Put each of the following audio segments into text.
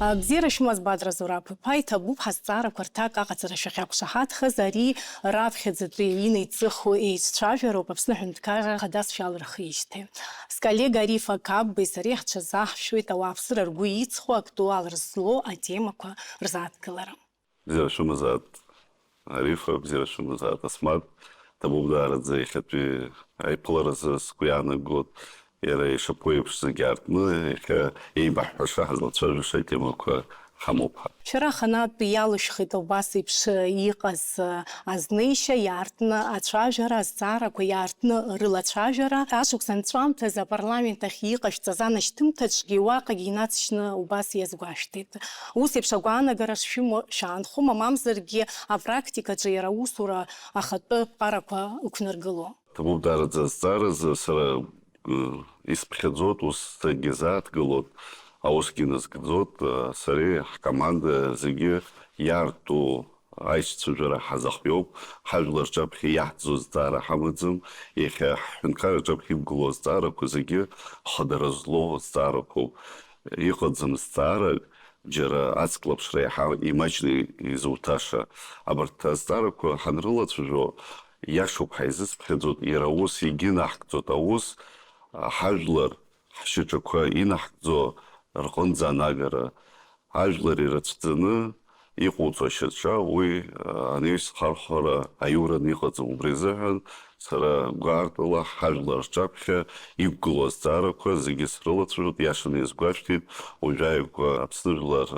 Бзирашьмаз Бадра Зураб, Пайта Буб Хастара, Квартак, Акацарашахак Шахат, Хазари, Рабхедзатри, Ины Циху и Чаверу, Папснахенткара, Хадас Шалрахиште. Скале Гарифа Каб, Бейсарех Чазах, Шуита Вапсра, Ргуицху, Актуал Рзло, а Темака Рзат Каларам. Бзирашумазат Арифа, Бзирашумазат Асмат, Табубдар Заихатви, Айплараз Скуяна год. Era și apoi să gheartnă, că ei bahșa hazlățăru și temă cu хамопа. Шарахана пиялышхит убаси пш иҟаз азнеишьа иаартны ацәажәара, азҵаарақәа иаартны рылацәажәара, ашықәс анҵәамҭаз апарламент ахь иҟашәҵаз анашьҭымҭаҿгьы уаҟагьы инацшьны убас иазгәашәҭеит. Ус еиԥш агәаанагара шәаанхома, мамзаргьы апрактикаҿы иара аусура ахатәы ԥҟарақәа ықәнаргыло. Табубдараӡа азҵааразы сара исԥхьаӡоит, ус сагьизааҭгылоит. Аусгьы назкӡоит, сареи ҳкоманда зегьы иарту аишьцәажәара ҳазахиоуп, ҳажәлар рҿаԥхьа иаҳӡо зҵаара ҳамаӡам, иахьа ҳҳәынҭқарра рҿаԥхьа иқәгылоу азҵаарақәа зегьы хадара злоу азҵаарақәоуп. Иҟаӡам зҵаарак џьара ацклаԥшра иаҳа имаҷны изуҭаша. Абарҭ азҵаарақәа ҳанрылацәажәо иашоуп ҳаизысԥхьаӡоит, иара аус егьынаҳкӡоит, аус ҳажәлар ҳшьаҿақәа инаҳкӡо рҟынӡа анагара, ажәлар ирыцәӡаны иҟоуҵо ашьаҿа уи анаҩсхархәара аиураны иҟаӡам. Убри азыҳәан сара гәаартыла ҳажәлар рҿаԥхьа иқәгылоу азҵаарақәа зегьы срылацәажәоит, иашаны иазгәашәҭеит, уажәааигәа Аԥсны жәлар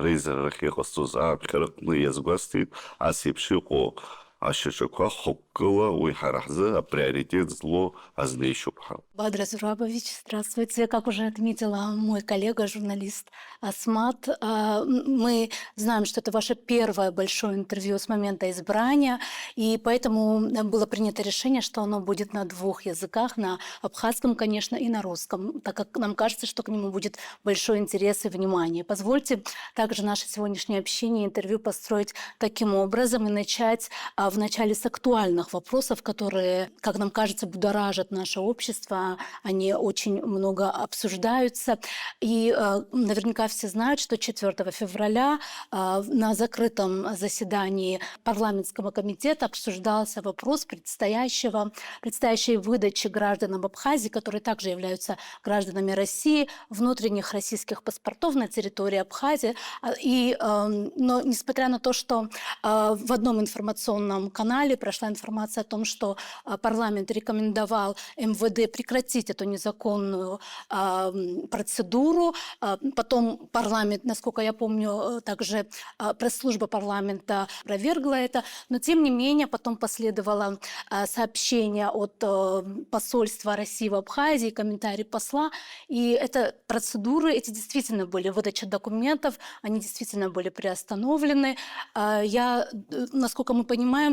реизарарахь иҟасҵоз ааԥхьараҟны иазгәасҭеит, ас еиԥш иҟоу ашьаҿақәа хықәкыла уи ҳара ҳзы априоритет зло азнеишьоуп ҳәа. Бадра Зурабович, здравствуйте. Как уже отметила мой коллега, журналист Асмат, мы знаем, что это ваше первое большое интервью с момента избрания, и поэтому было принято решение, что оно будет на двух языках, на абхазском, конечно, и на русском, так как нам кажется, что к нему будет большой интерес и внимание. Позвольте также наше сегодняшнее общение, интервью построить таким образом и начать вначале с актуальных вопросов, которые, как нам кажется, будоражат наше общество. Они очень много обсуждаются. И наверняка все знают, что 4 февраля на закрытом заседании парламентского комитета обсуждался вопрос предстоящей выдачи гражданам Абхазии, которые также являются гражданами России, внутренних российских паспортов на территории Абхазии. Но несмотря на то, что в одном информационном канале прошла информация о том, что парламент рекомендовал МВД прекратить эту незаконную процедуру. Потом парламент, насколько я помню, также пресс-служба парламента опровергла это. Но тем не менее потом последовало сообщение от посольства России в Абхазии, комментарий посла. И это процедуры, эти действительно были выдача документов, они действительно были приостановлены. Насколько мы понимаем,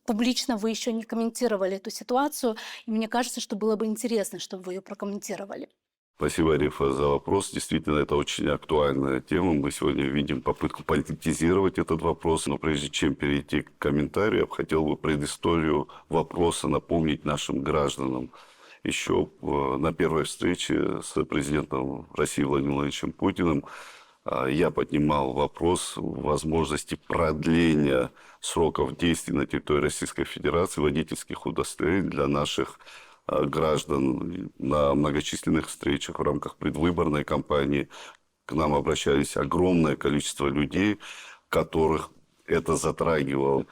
публично вы еще не комментировали эту ситуацию, и мне кажется, что было бы интересно, чтобы вы ее прокомментировали. Спасибо, Арифа, за вопрос. Действительно, это очень актуальная тема. Мы сегодня видим попытку политизировать этот вопрос. Но прежде чем перейти к комментарию, я хотел бы предысторию вопроса напомнить нашим гражданам. Еще на первой встрече с президентом России Владимиром Владимировичем Путиным я поднимал вопрос возможности продления сроков действий на территории Российской Федерации водительских удостоверений для наших граждан. На многочисленных встречах в рамках предвыборной кампании к нам обращались огромное количество людей, которых это затрагивало.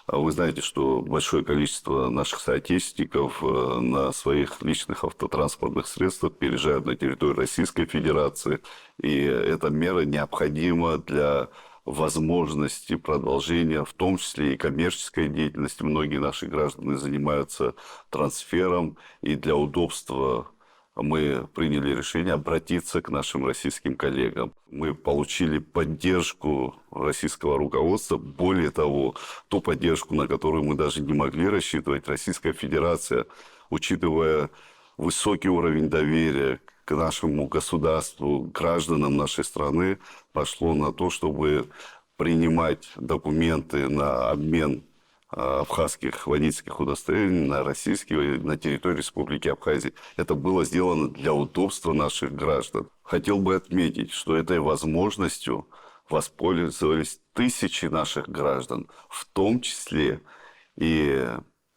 Вы знаете, что большое количество наших соотечественников на своих личных автотранспортных средствах переезжают на территорию Российской Федерации. И эта мера необходима для возможности продолжения, в том числе и коммерческой деятельности. Многие наши граждане занимаются трансфером, и для удобства мы приняли решение обратиться к нашим российским коллегам. Мы получили поддержку российского руководства. Более того, ту поддержку, на которую мы даже не могли рассчитывать, Российская Федерация, учитывая высокий уровень доверия к нашему государству, гражданам нашей страны, пошло на то, чтобы принимать документы на обмен абхазских водительских удостоверений на российские на территории Республики Абхазия. Это было сделано для удобства наших граждан. Хотел бы отметить, что этой возможностью воспользовались тысячи наших граждан, в том числе и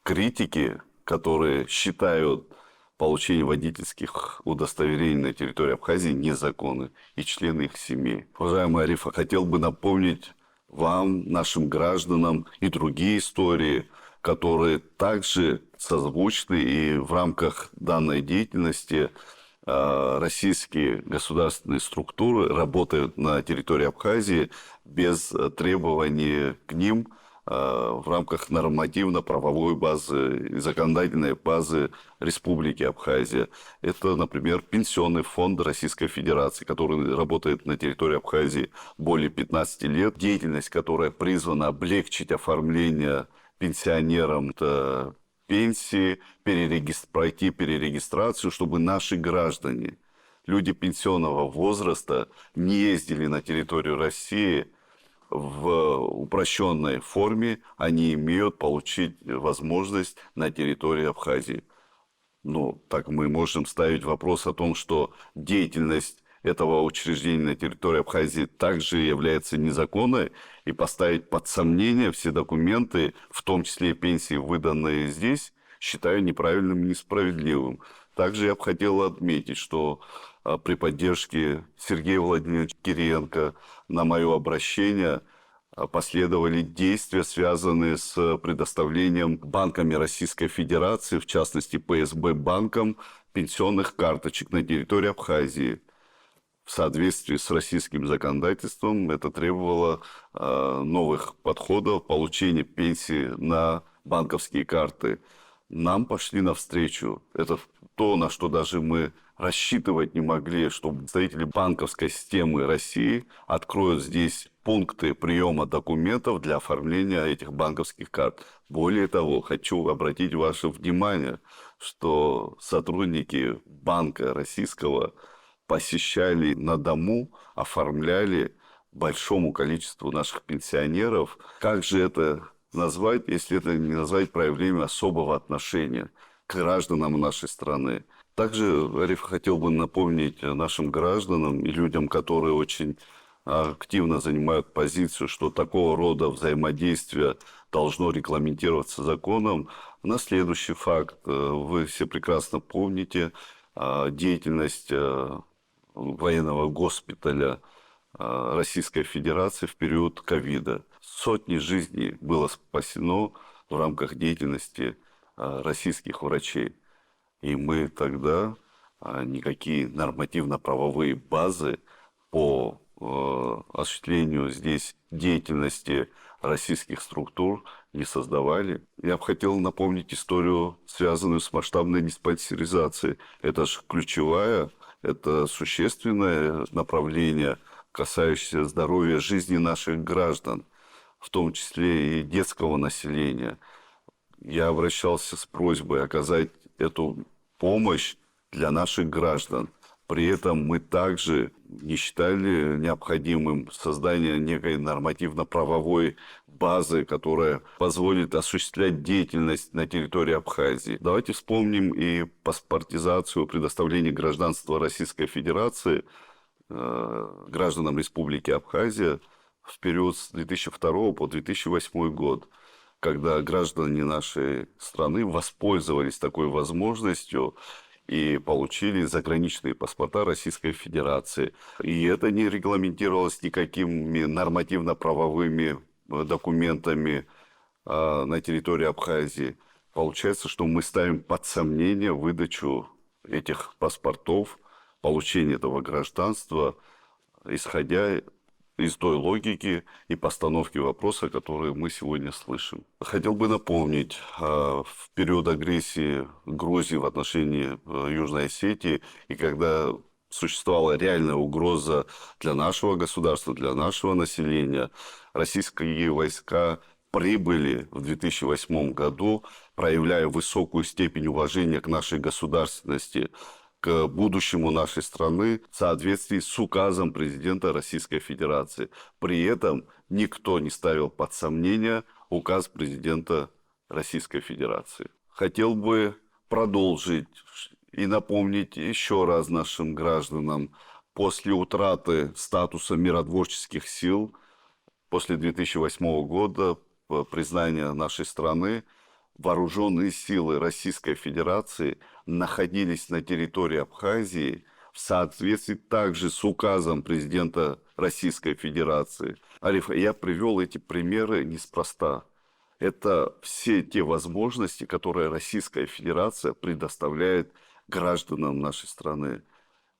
критики, которые считают получение водительских удостоверений на территории Абхазии незаконны, и члены их семей. Уважаемый Ариф, хотел бы напомнить вам, нашим гражданам, и другие истории, которые также созвучны, и в рамках данной деятельности российские государственные структуры работают на территории Абхазии без требований к ним в рамках нормативно-правовой базы и законодательной базы Республики Абхазия. Это, например, Пенсионный фонд Российской Федерации, который работает на территории Абхазии более 15 лет. Деятельность, которая призвана облегчить оформление пенсионерам пенсии, пройти перерегистрацию, чтобы наши граждане, люди пенсионного возраста, не ездили на территорию России в упрощенной форме, они имеют получить возможность на территории Абхазии. Ну, так мы можем ставить вопрос о том, что деятельность этого учреждения на территории Абхазии также является незаконной, и поставить под сомнение все документы, в том числе и пенсии, выданные здесь, считаю неправильным и несправедливым. Также я бы хотел отметить, что при поддержке Сергея Владимировича Кириенко на мое обращение последовали действия, связанные с предоставлением банками Российской Федерации, в частности ПСБ банкам, пенсионных карточек на территории Абхазии. В соответствии с российским законодательством это требовало новых подходов, получения пенсии на банковские карты. Нам пошли навстречу. Это то, на что даже мы рассчитывать не могли, что представители банковской системы России откроют здесь пункты приема документов для оформления этих банковских карт. Более того, хочу обратить ваше внимание, что сотрудники банка российского посещали на дому, оформляли большому количеству наших пенсионеров. Как же это назвать, если это не назвать проявлением особого отношения к гражданам нашей страны? Также, Ариф, хотел бы напомнить нашим гражданам и людям, которые очень активно занимают позицию, что такого рода взаимодействие должно регламентироваться законом, на следующий факт. Вы все прекрасно помните деятельность военного госпиталя Российской Федерации в период ковида. Сотни жизней было спасено в рамках деятельности российских врачей. И мы тогда никакие нормативно-правовые базы по осуществлению здесь деятельности российских структур не создавали. Я бы хотел напомнить историю, связанную с масштабной диспансеризацией. Это же ключевая, это существенное направление, касающееся здоровья жизни наших граждан, в том числе и детского населения. Я обращался с просьбой оказать эту помощь для наших граждан. При этом мы также не считали необходимым создание некой нормативно-правовой базы, которая позволит осуществлять деятельность на территории Абхазии. Давайте вспомним и паспортизацию, предоставление гражданства Российской Федерации гражданам Республики Абхазия в период с 2002 по 2008 год, когда граждане нашей страны воспользовались такой возможностью и получили заграничные паспорта Российской Федерации. И это не регламентировалось никакими нормативно-правовыми документами на территории Абхазии. Получается, что мы ставим под сомнение выдачу этих паспортов, получение этого гражданства, исходя из той логики и постановки вопроса, которые мы сегодня слышим. Хотел бы напомнить, в период агрессии Грузии в отношении Южной Осетии, и когда существовала реальная угроза для нашего государства, для нашего населения, российские войска прибыли в 2008 году, проявляя высокую степень уважения к нашей государственности, к будущему нашей страны в соответствии с указом президента Российской Федерации. При этом никто не ставил под сомнение указ президента Российской Федерации. Хотел бы продолжить и напомнить еще раз нашим гражданам после утраты статуса миротворческих сил, после 2008 года, признания нашей страны, вооруженные силы Российской Федерации находились на территории Абхазии в соответствии также с указом президента Российской Федерации. Ариф, я привел эти примеры неспроста. Это все те возможности, которые Российская Федерация предоставляет гражданам нашей страны.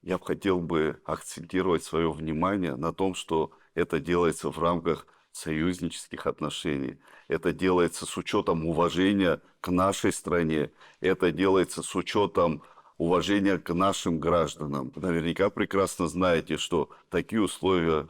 Я хотел бы акцентировать свое внимание на том, что это делается в рамках союзнических отношений. Это делается с учетом уважения к нашей стране. Это делается с учетом уважения к нашим гражданам. Наверняка прекрасно знаете, что такие условия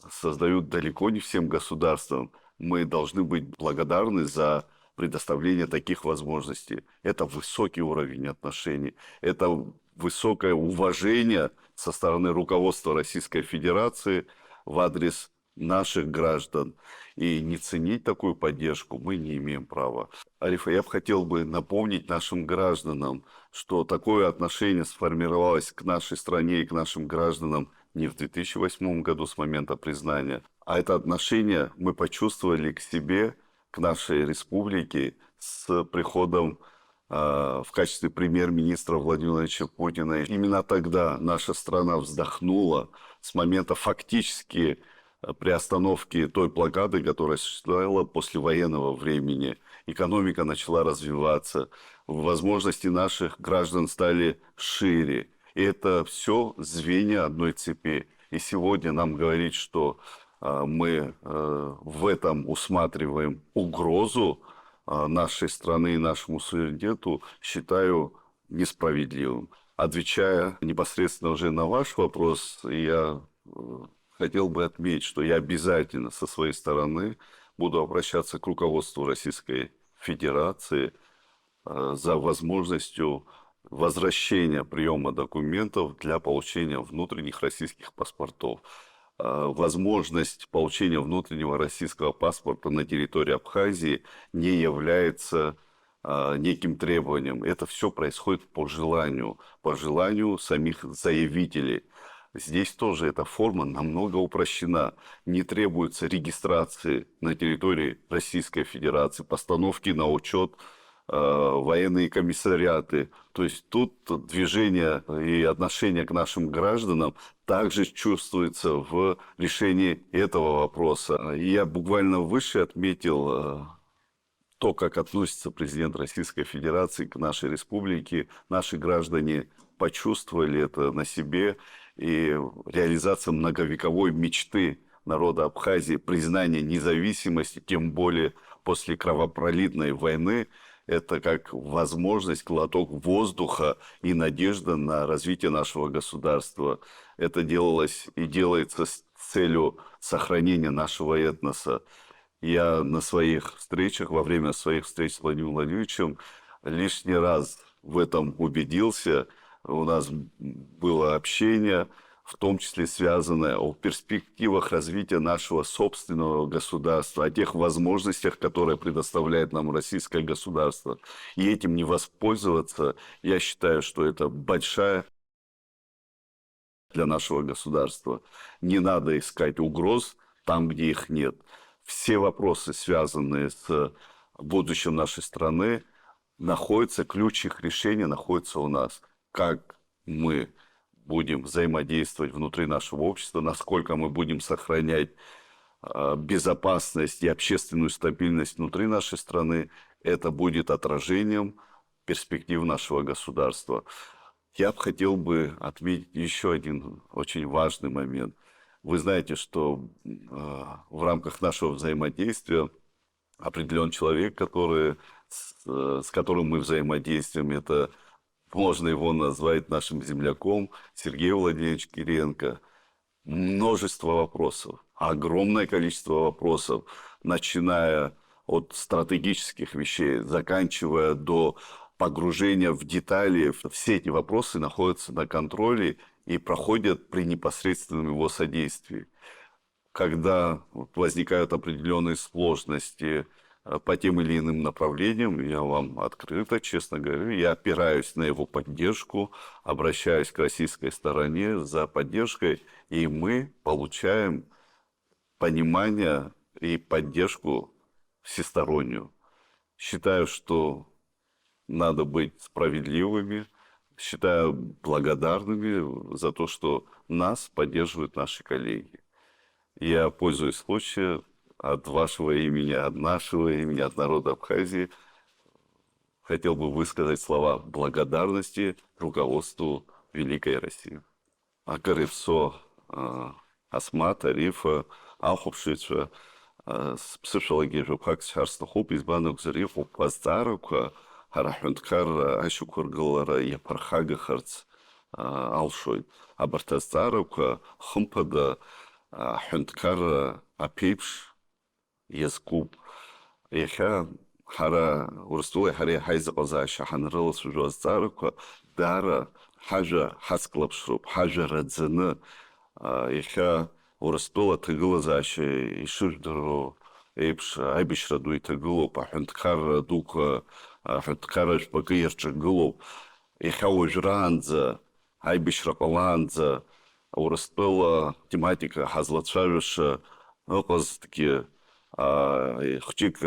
создают далеко не всем государствам. Мы должны быть благодарны за предоставление таких возможностей. Это высокий уровень отношений. Это высокое уважение со стороны руководства Российской Федерации в адрес наших граждан. И не ценить такую поддержку мы не имеем права. Ариф, я бы хотел напомнить нашим гражданам, что такое отношение сформировалось к нашей стране и к нашим гражданам не в 2008 году с момента признания, а это отношение мы почувствовали к себе, к нашей республике с приходом в качестве премьер-министра Владимира Владимировича Путина. Именно тогда наша страна вздохнула с момента фактически приостановки той блокады, которая существовала после военного времени. Экономика начала развиваться, возможности наших граждан стали шире. И это все звенья одной цепи. И сегодня нам говорить, что мы в этом усматриваем угрозу нашей страны и нашему суверенитету, считаю несправедливым. Отвечая непосредственно уже на ваш вопрос, я хотел бы отметить, что я обязательно со своей стороны буду обращаться к руководству Российской Федерации за возможностью возвращения приема документов для получения внутренних российских паспортов. Возможность получения внутреннего российского паспорта на территории Абхазии не является неким требованием. Это все происходит по желанию самих заявителей. Здесь тоже эта форма намного упрощена. Не требуется регистрации на территории Российской Федерации, постановки на учет военные комиссариаты. То есть тут движение и отношение к нашим гражданам также чувствуется в решении этого вопроса. И я буквально выше отметил то, как относится президент Российской Федерации к нашей республике. Наши граждане почувствовали это на себе. И реализация многовековой мечты народа Абхазии, признание независимости, тем более после кровопролитной войны, это как возможность, глоток воздуха и надежда на развитие нашего государства. Это делалось и делается с целью сохранения нашего этноса. Я на своих встречах, во время своих встреч с Владимиром Владимировичем, лишний раз в этом убедился. У нас было общение, в том числе связанное о перспективах развития нашего собственного государства, о тех возможностях, которые предоставляет нам российское государство. И этим не воспользоваться, я считаю, что это большая для нашего государства. Не надо искать угроз там, где их нет. Все вопросы, связанные с будущим нашей страны, ключ их решения находится у нас. Как мы будем взаимодействовать внутри нашего общества, насколько мы будем сохранять безопасность и общественную стабильность внутри нашей страны, это будет отражением перспектив нашего государства. Я бы хотел отметить еще один очень важный момент. Вы знаете, что в рамках нашего взаимодействия определен человек, с которым мы взаимодействуем, это можно его назвать нашим земляком, Сергей Владимирович Кириенко. Множество вопросов, огромное количество вопросов, начиная от стратегических вещей, заканчивая до погружения в детали. Все эти вопросы находятся на контроле и проходят при непосредственном его содействии. Когда возникают определенные сложности, по тем или иным направлениям. Я вам открыто, честно говорю, я опираюсь на его поддержку, обращаюсь к российской стороне за поддержкой, и мы получаем понимание и поддержку всестороннюю. Считаю, что надо быть справедливыми, считаю благодарными за то, что нас поддерживают наши коллеги. Я, пользуясь случаем, от вашего имени, от нашего имени, от народа Абхазии, хотел бы высказать слова благодарности руководству Великой России. Акаревсо, Асмат, Арифа, Ахупшича, с психологией как шарство хоп избанок зарифу паздарука, харахунткар ашукургалара япархага харц алшой, абартаздарука хумпада хунткар апипш язкуб. Яха хара урстулай харе хайзaqaza шаханрыл сужаздарука дара хажа хасклапшруп хажа радзаны. Яха урыстула тыгылазаши ишурдыру эйпш айбишраду итыгылу пахунткар дука хунткараш бакыерчыгылу яха ужранза айбишракаланза урыстула тематика хазлатшавиша оказдки хчик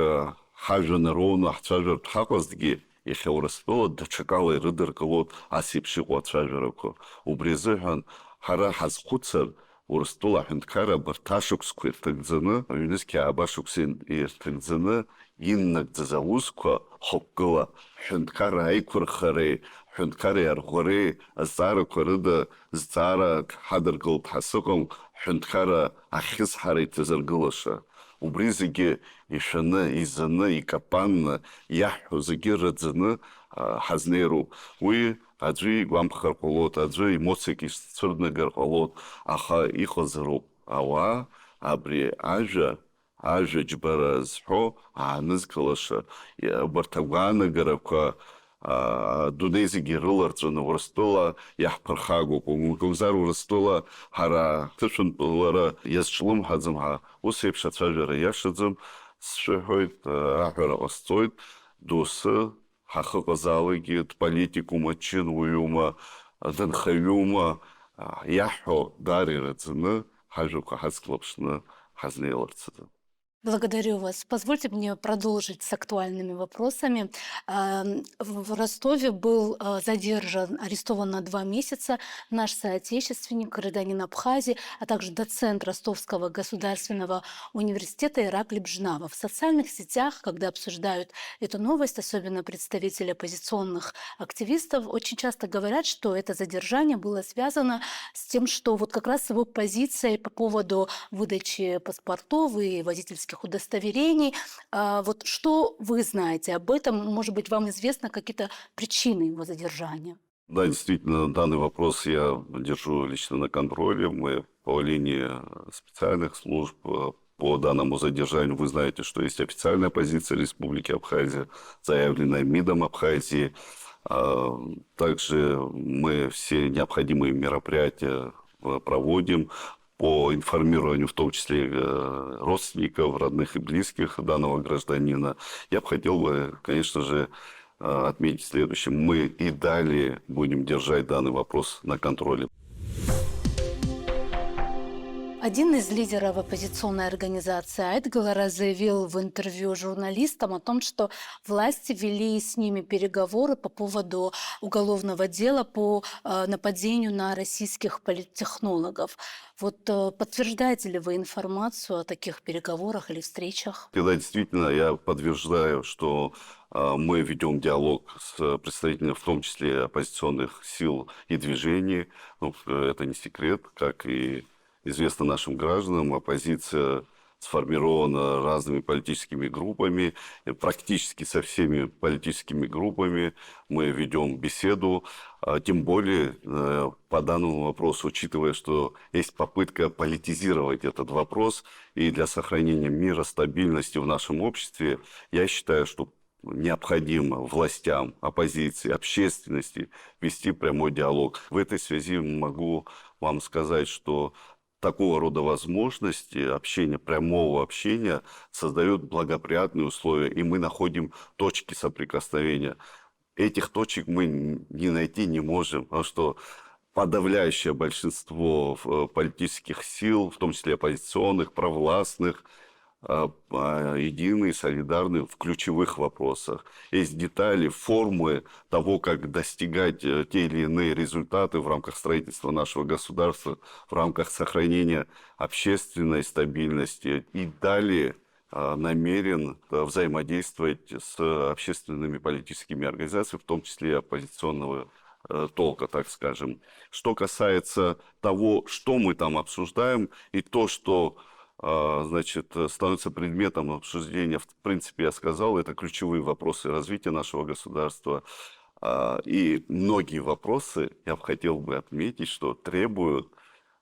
хажа народу хчажар хаказдги яха урыстула дачакалы рыдыркылут асипши кватшажараку убрезыхан хара хазхуцар урыстула хунткара барташукску иртыгзыны, юнески абашуксин иртыгзыны, иннак дзазаусква хоккыла хунткара айкурхари, хунткари аргури, азара курыда зара хадыргыл тасыгым хунткара ахисхари тызыргылыша. Убризиги ишаны, изаны, икапанны, яху зиги рыдзыны хазнеру. Уи аджи гвампхар колот, аджи эмоцияки цурднагар колот, аха ихозруп. Ава абри ажа джбара зхо анызкалаша. Бартагвана гараква дунезиги рыларцуны урыстула яхпархагу, кумгумзар урыстула хара тышын пылара язчылым хадзымха. Усепша цажара яшадзым, сшихойт ахара остойт, досы хахыказалыги политикума, чинуюма, дынхаюма, яхо дари рыцыны, хажука хасклапшны хазнейларцыды. Благодарю вас. Позвольте мне продолжить с актуальными вопросами. В Ростове был задержан, арестован на 2 месяца наш соотечественник, гражданин Абхазии, а также доцент Ростовского государственного университета Ираклий Бжнава. В социальных сетях, когда обсуждают эту новость, особенно представители оппозиционных активистов, очень часто говорят, что это задержание было связано с тем, что вот как раз его позицией по поводу выдачи паспортов и водительских удостоверений. Вот что вы знаете об этом? Может быть, вам известно какие-то причины его задержания? Да, действительно, данный вопрос я держу лично на контроле. Мы по линии специальных служб по данному задержанию, вы знаете, что есть официальная позиция Республики Абхазия, заявленная МИДом Абхазии. Также мы все необходимые мероприятия проводим по информированию, в том числе родственников, родных и близких данного гражданина. Я бы хотел бы, конечно же, отметить следующее. Мы и далее будем держать данный вопрос на контроле. Один из лидеров оппозиционной организации Айтгалара заявил в интервью журналистам о том, что власти вели с ними переговоры по поводу уголовного дела по нападению на российских политтехнологов. Вот подтверждаете ли вы информацию о таких переговорах или встречах? Да, действительно, я подтверждаю, что мы ведем диалог с представителями, в том числе оппозиционных сил и движений. Ну, это не секрет, как и известно нашим гражданам, оппозиция сформирована разными политическими группами, практически со всеми политическими группами мы ведем беседу, тем более по данному вопросу, учитывая, что есть попытка политизировать этот вопрос, и для сохранения мира, стабильности в нашем обществе, я считаю, что необходимо властям, оппозиции, общественности вести прямой диалог. В этой связи могу вам сказать, что такого рода возможности общения, прямого общения, создают благоприятные условия, и мы находим точки соприкосновения. Этих точек мы не найти не можем, потому что подавляющее большинство политических сил, в том числе оппозиционных, провластных, единые, солидарны в ключевых вопросах. Есть детали, формы того, как достигать те или иные результаты в рамках строительства нашего государства, в рамках сохранения общественной стабильности. И далее намерен взаимодействовать с общественными политическими организациями, в том числе оппозиционного толка, так скажем. Что касается того, что мы там обсуждаем, и то, что значит, становится предметом обсуждения, в принципе, я сказал, это ключевые вопросы развития нашего государства. И многие вопросы, я бы хотел бы отметить, что требуют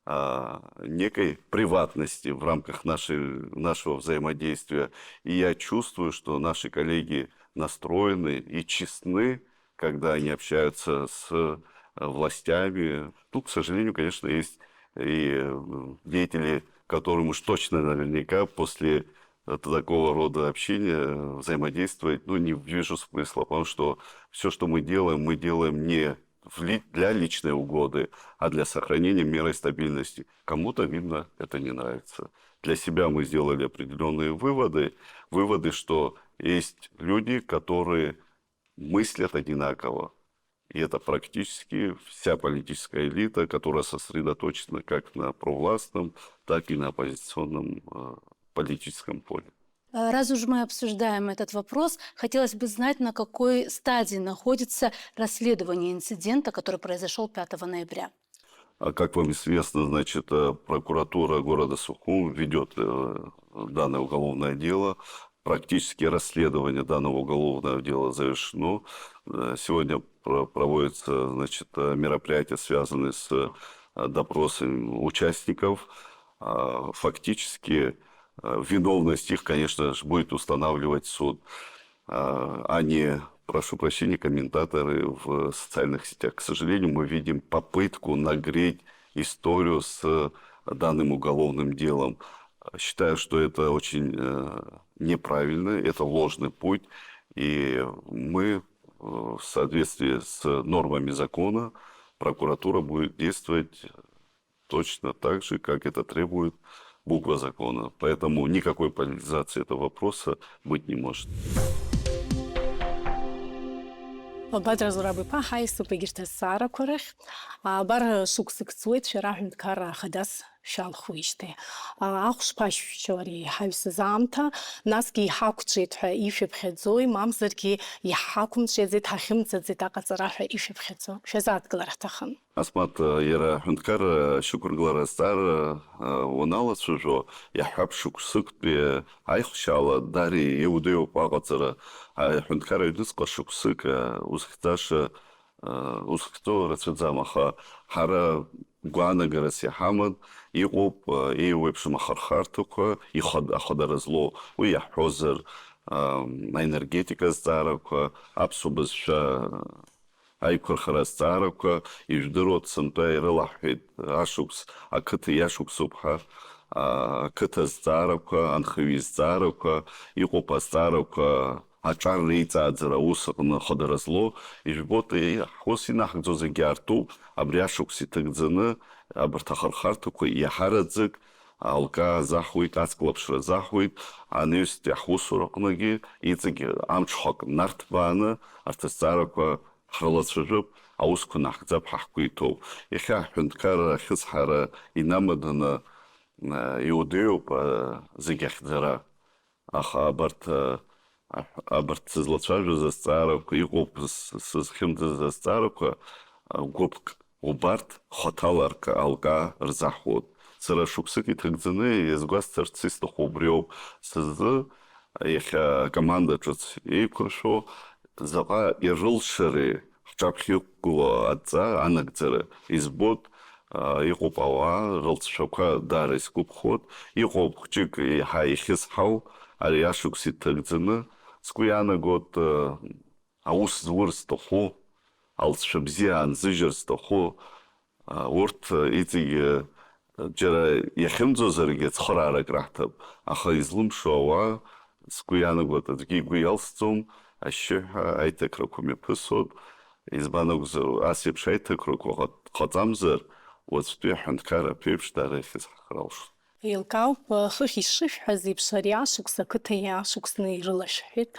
некой приватности в рамках нашего взаимодействия. И я чувствую, что наши коллеги настроены и честны, когда они общаются с властями. Тут, к сожалению, конечно, есть и деятели, которым уж точно наверняка после такого рода общения взаимодействовать, не вижу смысла, потому что все, что мы делаем не для личной угоды, а для сохранения мира и стабильности. Кому-то, видно, это не нравится. Для себя мы сделали определенные выводы, что есть люди, которые мыслят одинаково. И это практически вся политическая элита, которая сосредоточена как на провластном, так и на оппозиционном политическом поле. Раз уж мы обсуждаем этот вопрос, хотелось бы знать, на какой стадии находится расследование инцидента, который произошел 5 ноября. Как вам известно, значит, прокуратура города Сухум ведет данное уголовное дело. Практически расследование данного уголовного дела завершено. Сегодня проводятся, значит, мероприятия, связанные с допросом участников. Фактически виновность их, конечно же, будет устанавливать суд, а не, прошу прощения, комментаторы в социальных сетях. К сожалению, мы видим попытку нагреть историю с данным уголовным делом. Считаю, что это очень неправильно, это ложный путь, и мы в соответствии с нормами закона, прокуратура будет действовать точно так же, как это требует буква закона. Поэтому никакой политизации этого вопроса быть не может. Бадра Зурабыпа, хайсу пегирте Сара Корех, бар шуксыкцует шерахнт кара хадас шалхуиште. Ахш пашчори хайс замта, наски хакчит ха ифебхедзой, мамзерки яхакум шезет хахимцет зетакацараха ифебхедзо. Шезат гларахтахан. Асмат яра хунткар шукурглара стар вонала чужо я хаб шуксыкпе айхшала дари иудео пагацара хунткар юдсқа шуксык узхташа узхто рацзамаха хара гуана гараси хамад иоп иоепш махархартука ихад ахадаразло уя хозер энергетика старака абсубызша Айкурхарас царапка, и ждырот сынтай рылахит ашукс, акыты яшуксупха, акытыз царапка, анхывиз царапка, иқопас царапка, ачар рейца адзара усықны қыдырызло, и жботы хосинах дзозыги арту, абряшукси тыгдзыны, абыртахархартука, яхарадзык, алка захуит, ацклапшра захуит, анюст яхусурақныги, ицыги амчхок нартбаны, артыз царапка, хралацжып ауску нахзап хахкуитов. Иха хунткар хисхара инамадана иудео по зигяхдара. Аха абарт злачажу за старовку и гоп с химда за старовку гоп убарт хоталарка алга рзаход. Сара шуксыки тыгзыны изгуас царцисто хобрёв сызы иха команда чуц и кушо заға ирылшыры чапхиуку отца анагдзыры избот иқопава рылшапка дарыс купхот иқопчик хайхис хау ариашук ситыгзыны скуяна год аус зурстоху алшыбзи анзыжырстоху урт итиги џьара иахьымӡозаргьы цхыраарак раҳҭап, аха излымшо ауаа сгәы иаанагоит аӡәгьы игәы иалсӡом, ашьшьыҳәа аиҭакрақәа мҩаԥысуеит, избан акәзар ас еиԥш аиҭакрақәа ҟаҵамзар, уаҵәтәи аҳәынҭқар аԥеиԥш даара ихьызҳхыр алшоит. Еилкаауп, хыхь ишышәҳәаз еиԥш ари ашықәс ақыҭа иашықәсны ирылашәҳәеит.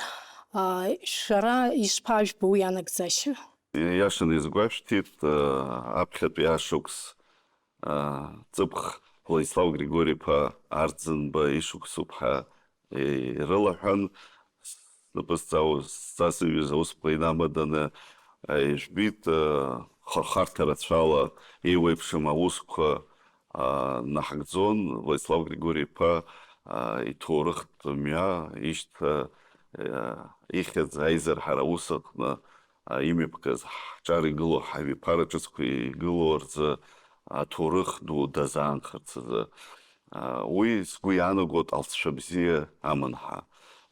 Шәара ишԥажәбо уи анагӡашьа? Иашаны изгәашәҭит, аԥхьатәи ашықәс ҵыԥх Владислав Григорий-иԥа Арӡынба ишықәсуп ҳәа ирылаҳәан, сҵасыҩыз аусқәа инамаданы ижәбит, хырхарҭа рацәала еиуеиԥшым аусқәа наҳагӡон Владислав Григорий-иԥа иҭоурыхтә мҩа ишьҭа ихьӡ аизарҳара аус аҟны имҩаԥгаз ҳҿар игылоу ҳабиԥара ҿыцқәа игылоу рзы аҭоурых ду дазаанхарц азы. Уи сгәы иаанагоит алҵшәа бзиа аманҳа.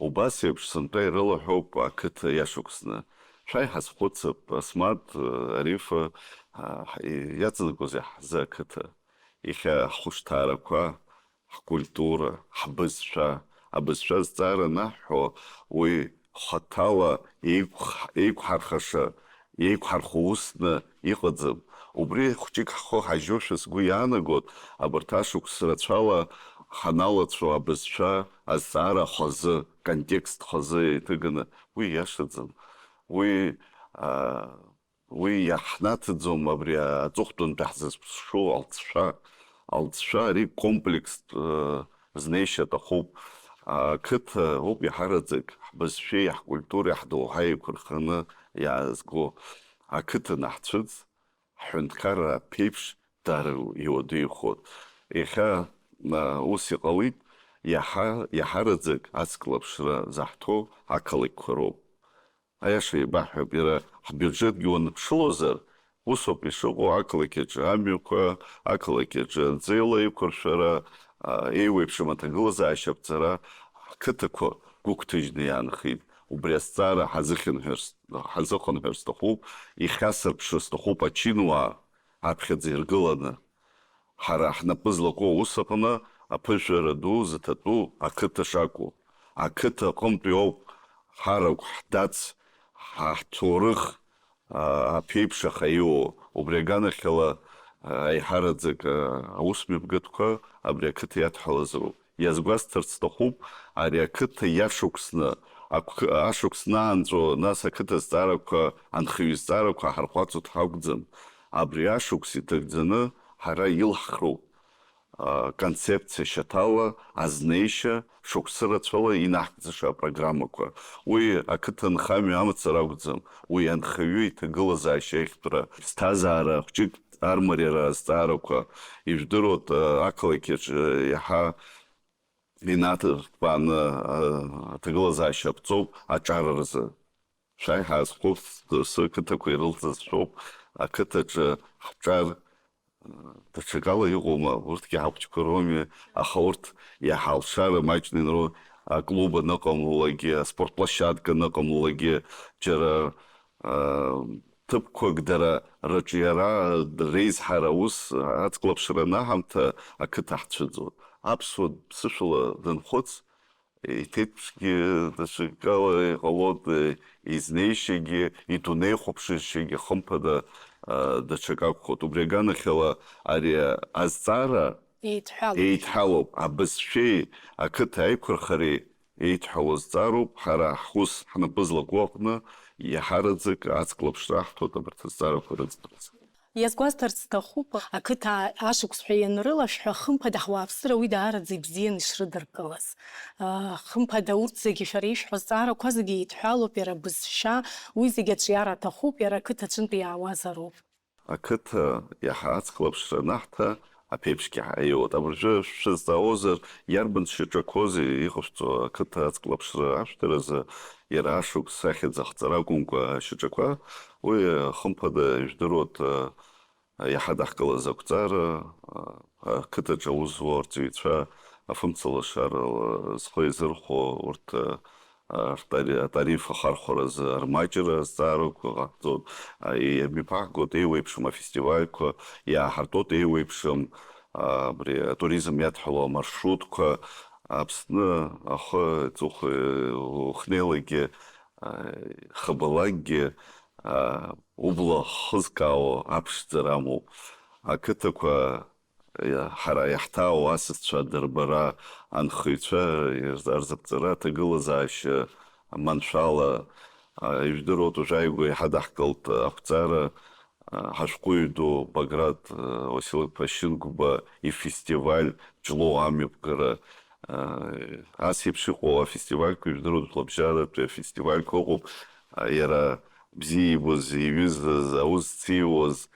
Убас еиԥш сынтәа ирылаҳәоуп ақыҭа иашықәсны. Шәа иҳазхәыцып, Асмаҭ, Арифа иаҵанакуазеи ҳзы ақыҭа. Ихьа ҳхәышҭаарақәа, ҳкультура, ҳбызшәа. Абызшәа зҵаара анаҳҳәо, уи хаҭала еиқәҳархаша, еиқәҳархо усны иҟаӡам. Убри хәҷык ҳхы ҳажьошәа сгәы иаанагоит, абарҭ ашықәс рацәала ҳаналацәо абызшәа азҵаара хазы, контекст хазы иҭыганы, уи иашаӡам. Уи иаҳнаҭаӡом абри аҵыхәтәантәи ҳзызԥшу алҵшәа ари комплекск знеишьа аҭахуп. Ақыҭа ауп иаҳараӡак ҳбызшәеи, ҳкультуреи, ҳдоуҳаи еиқәырханы иаазго. Ақыҭа наҳцәыӡ, ҳҳәынҭқарра аԥеиԥш даара иуадаҩхоит. Иахьа ус иҟалеит, иаҳараӡак ацклаԥшра заҳҭо ақалақьқәа роуп. Аиаша еибаҳҳәап, иара ҳбиуџьетгьы уаныԥшылозар, усоуп ишыҟоу ақалақь аҿы амҩақәа, ақалақь аҿы анҵеила еиқәыршәара, еиуеиԥшым аҭагылазаашьа аԥҵара, ҳқыҭақәа гәыгәҭыжьны иаанхеит. Убри азҵаара ҳазыхынҳәыр сҭахуп, ихьасырԥшыр сҭахуп ачинуаа аԥхьаӡа иргыланы. Ҳара ҳнапы злаку аус аҟны аԥыжәара ду зыҭатәу ақыҭа шакәу. Ақыҭа аҟынтәи ауп ҳарагә, ҳдац, ҳҭоурых аԥеиԥшаха иоуа. Убри аганахьала аиҳараӡак аусмҩаԥгатәқәа абри ақыҭа иадҳәалазароуп. Иазгәасҭарц сҭахуп, ари ақыҭа иашықәсны, ашықәснаанҵәо, нас ақыҭа зҵаарақәа, анхаҩы зҵаарақәа ҳарҟәаҵуа дҳақәӡам. Абри ашықәс иҭагӡаны ҳара илҳхроуп концепциа шьаҭала, азнеишьа, шықәсы рацәала инаҳкӡаша апрограммақәа. Уи ақыҭа нхамҩа амацара акәӡам, уи анхаҩы иҭагылазаашьа аихтәра, ԥсҭазаара хәҷык армариара азҵаарақәа ижәдыруеит ақалақь аҿы иаҳа инаҭыртәааны аҭагылазаашьа ԥҵоуп аҿар рзы. Шәа иҳаазхәыц дасу ақыҭақәа ирылҵызшәоуп. Ақыҭаҿы ҳҿар даҽакала иҟоума, урҭгьы ҳахәҷқәа роуми, аха урҭ иаҳа алшара маҷны инроу, аклуб аныҟамлолагьы, аспортплощадка аныҟамлолагьы, џьара ҭыԥқәак дара рҿы иара реизҳара ус аҵклаԥшра анаҳамҭа ақыҭа ҳцәыӡуеит. Аԥсуа ԥсышәала данхәыц, иҭеиҭԥшгьы даҽакала иҟалоит, изнеишьагьы, идунеихәаԥшышьагьы хымԥада даҽак акәхоит. Убри аганахьала ари азҵаара еидҳәалоуп, абызшәеи ақыҭа аиқәырхареи еидҳәало зҵаароуп. Ҳара ҳус ҳнапы злаку аҟны иаҳараӡак ацклаԥшра ҳҭоит абарҭ азҵаарақәа рыӡбарц. Иазгәасҭарц сҭахуп, ақыҭа ашықәс ҳәа ианрылашәҳәа, хымԥада ҳуааԥсыра уи даараӡа ибзианы ишрыдыркылаз. Хымԥада урҭ зегьы шәара ишәҳәо азҵаарақәа зегьы еидҳәалоуп, иара абызшәа, уи зегьы аҿиара аҭахуп, иара ақыҭа аҿынтә иаауазароуп. Ақыҭа иаҳа ацклаԥшра анаҳҭа аԥеиԥшгьы ҳаиуеит. Абыржәы шәызҵаауазар, иарбан шьаҿақәоузеи иҟашәҵо ақыҭа ацклаԥшра ашәҭаразы, иара ашықәс ахьӡ ахҵара акәымкәа ашьаҿақәа, уи хымԥада ижәдыруеит иаҳа даҳкылаз ақәҵара, ақыҭаҿы аус зуа арҵаҩцәа афымцалашарала зхы еизырхәо урҭ атариф ахархәаразы армаҷра азҵаарақәа ҟаҳҵоит, иамиԥааҳгоит еиуеиԥшым афестивальқәа, иааҳартоит еиуеиԥшым туризм ятхало маршрутка, Апсны, ахы, тухы, ухнелыге, хабалаге, убла хызкао, апшдыраму. Акытыква хара яхтау асысча дырбара анхыйча арзаптыра тыгылызашы маншала иждырот ужайгу хадахкалт афцара хашкуйду Баграт Василий Пащингуба и фестиваль жило амипкара асипшихо фестиваль кujдырут лапшара фестиваль когуб яра бзиевоз ивиз зауз циевоз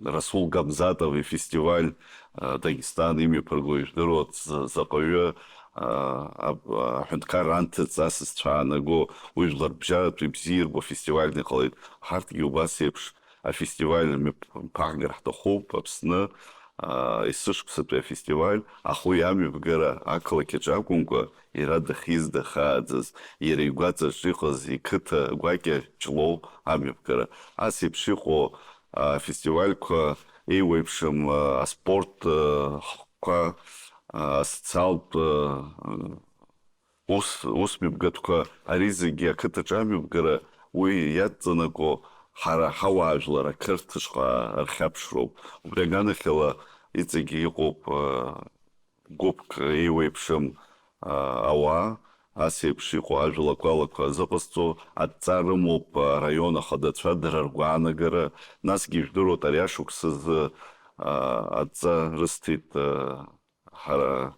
Расул Гамзатов и фестиваль Дагестан ими прогуйдырот запоя Хунткар антец асысчанаго уйжлар бжарат бзирбо фестивальный холит харт юбасепш фестиваль паграхта хоп апсны исышкса фестиваль ахуями бгара акла кеджакунга ирада хизда хадзас иригуаца шихоз и кыта гуаке члоу ами бгара асепшихо фестиваль ка эйвепшим спорт ка социал усмибгатка аризиге кытачамибгара уи ядзанаго хара хаважлара кыртышка архапшру убреганахила ицеги гоп гопк эйвепшим ауа асепши хуажла калака запасто атцарыму по района хадача дыраргуанагара нас гиждуру таряшуксыз отца растит хара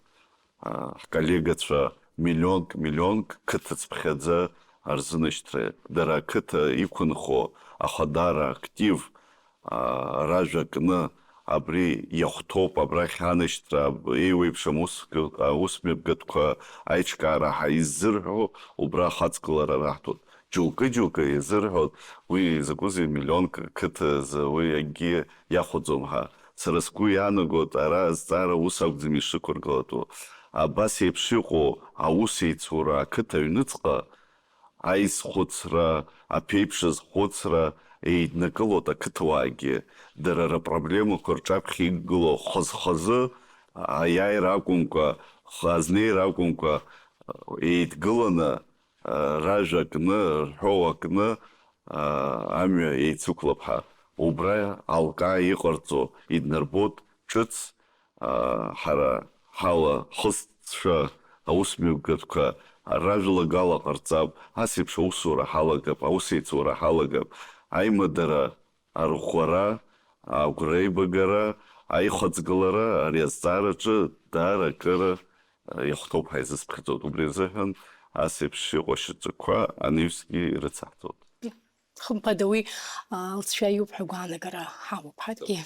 коллегача миллион кытыцпхедзе арзыныштре дара кыта икунхо ахадара актив ражакны абри яхтоп абраханыштра эйвепшим усмебгатка айчкара хайзырхо убра хацкалара рахтут Джулка изырхот уи закузи миллион кыта за уи аги яхудзумха сараску янагот ара зара усагзими шикургалату абас епшихо аусейцура кыта юныцка айс хуцра апейпшиз хуцра эйднакылота кытваги дырара проблему корчап хиггло хозхозы аяй ракунка хазней ракунка эйдгылана ражакны рховакны амя эйцуклапха убра алка иқорцо иднарбот чыц хара хала хыстша аусмюгатка ражла гала қарцаб асипша усура халагап аусейцура халагап аймадара арухвара аугрейбагара айхоцгалара ариазцарачы дара кыра яхтоп хайзыспхитот убрезахан асипши гошицуква анивски рецептот خمبدوي الشايوب حقانا قرا حاوب حدكي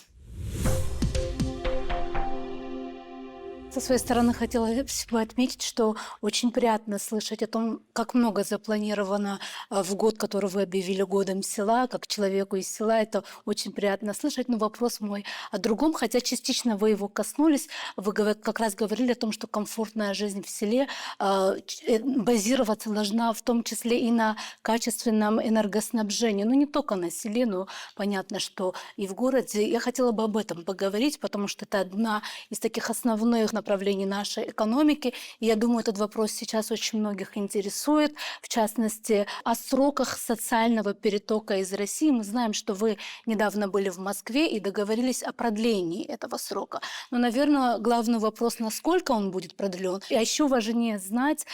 Со своей стороны хотела бы отметить, что очень приятно слышать о том, как много запланировано в год, который вы объявили годом села, как человеку из села. Это очень приятно слышать. Но вопрос мой о другом, хотя частично вы его коснулись. Вы как раз говорили о том, что комфортная жизнь в селе базироваться должна в том числе и на качественном энергоснабжении. Ну, не только на селе, но понятно, что и в городе. Я хотела бы об этом поговорить, потому что это одна из таких основных направлений нашей экономики. И я думаю, этот вопрос сейчас очень многих интересует. В частности, о сроках социального перетока из России. Мы знаем, что вы недавно были в Москве и договорились о продлении этого срока. Но, наверное, главный вопрос, насколько он будет продлен. А еще важнее знать,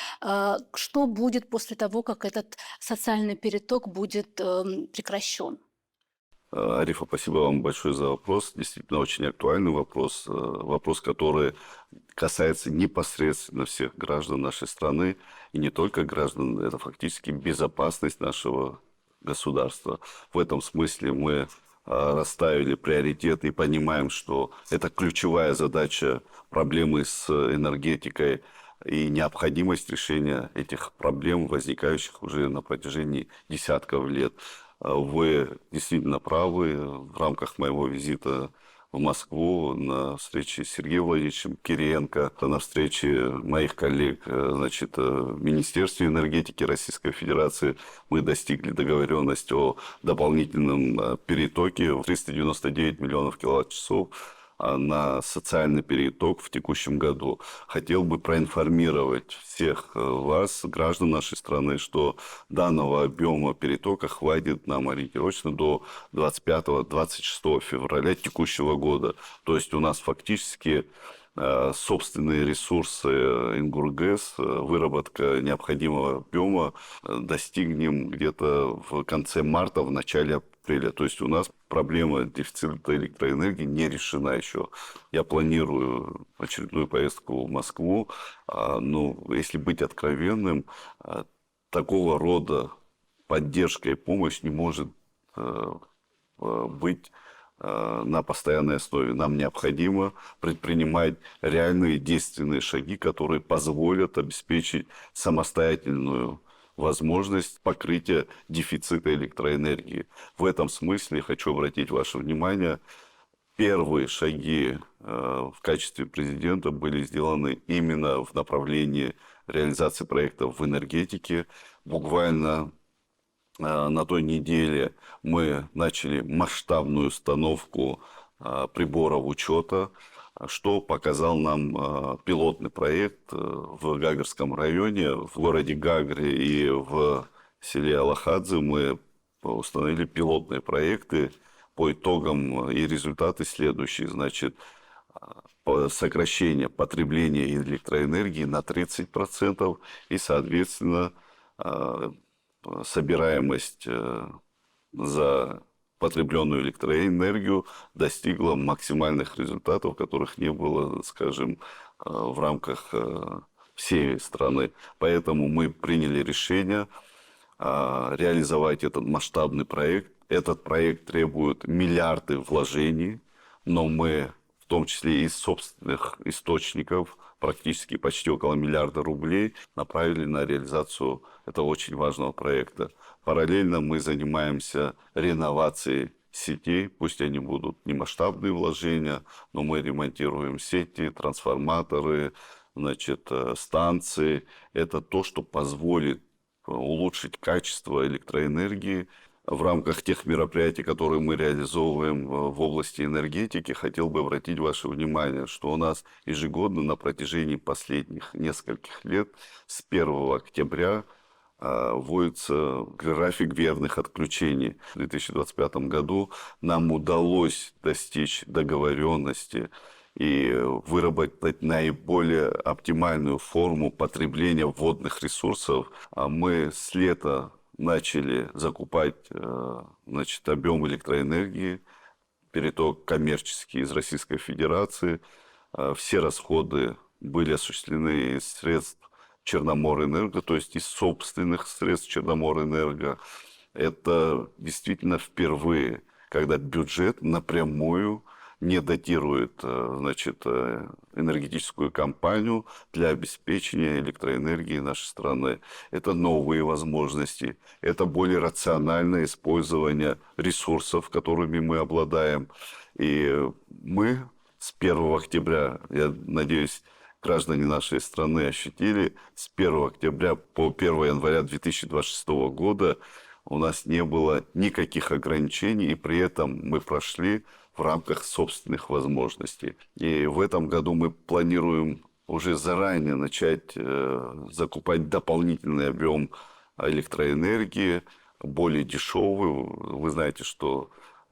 что будет после того, как этот социальный переток будет прекращен. Арифа, спасибо вам большое за вопрос. Действительно, очень актуальный вопрос. Вопрос, который касается непосредственно всех граждан нашей страны. И не только граждан, это фактически безопасность нашего государства. В этом смысле мы расставили приоритеты и понимаем, что это ключевая задача проблемы с энергетикой и необходимость решения этих проблем, возникающих уже на протяжении десятков лет. Вы действительно правы. В рамках моего визита в Москву на встрече с Сергеем Владимировичем Кириенко, на встрече моих коллег, значит, в Министерстве энергетики Российской Федерации мы достигли договоренности о дополнительном перетоке в 399 миллионов киловатт-часов на социальный переиток в текущем году. Хотел бы проинформировать всех вас, граждан нашей страны, что данного объема перетока хватит нам ориентировочно до 25-26 февраля текущего года. То есть у нас фактически собственные ресурсы Ингургэс, выработка необходимого объема достигнем где-то в конце марта, в начале апреля. То есть у нас проблема дефицита электроэнергии не решена еще. Я планирую очередную поездку в Москву. Но если быть откровенным, такого рода поддержка и помощь не может быть на постоянной основе. Нам необходимо предпринимать реальные действенные шаги, которые позволят обеспечить самостоятельную возможность покрытия дефицита электроэнергии. В этом смысле хочу обратить ваше внимание, первые шаги в качестве президента были сделаны именно в направлении реализации проектов в энергетике. Буквально на той неделе мы начали масштабную установку приборов учета, что показал нам пилотный проект в Гагарском районе, в городе Гагре и в селе Алахадзе. Мы установили пилотные проекты. По итогам и результаты следующие. Значит, сокращение потребления электроэнергии на 30% и, соответственно, собираемость за потребленную электроэнергию достигла максимальных результатов, которых не было, скажем, в рамках всей страны. Поэтому мы приняли решение реализовать этот масштабный проект. Этот проект требует миллиарды вложений, но мы, в том числе из собственных источников, практически почти около миллиарда рублей, направили на реализацию этого очень важного проекта. Параллельно мы занимаемся реновацией сетей, пусть они будут не масштабные вложения, но мы ремонтируем сети, трансформаторы, значит, станции. Это то, что позволит улучшить качество электроэнергии. В рамках тех мероприятий, которые мы реализовываем в области энергетики, хотел бы обратить ваше внимание, что у нас ежегодно на протяжении последних нескольких лет с 1 октября вводится график верных отключений. В 2025 году нам удалось достичь договоренности и выработать наиболее оптимальную форму потребления водных ресурсов. Мы с лета начали закупать, значит, объем электроэнергии, переток коммерческий из Российской Федерации. Все расходы были осуществлены из средств Черноморэнерго, то есть из собственных средств Черноморэнерго. Это действительно впервые, когда бюджет напрямую не датирует, значит, энергетическую компанию для обеспечения электроэнергии нашей страны. Это новые возможности, это более рациональное использование ресурсов, которыми мы обладаем. И мы с 1 октября, я надеюсь, граждане нашей страны ощутили, с 1 октября по 1 января 2026 года у нас не было никаких ограничений, и при этом мы прошли в рамках собственных возможностей. И в этом году мы планируем уже заранее начать закупать дополнительный объем электроэнергии, более дешевый. Вы знаете, что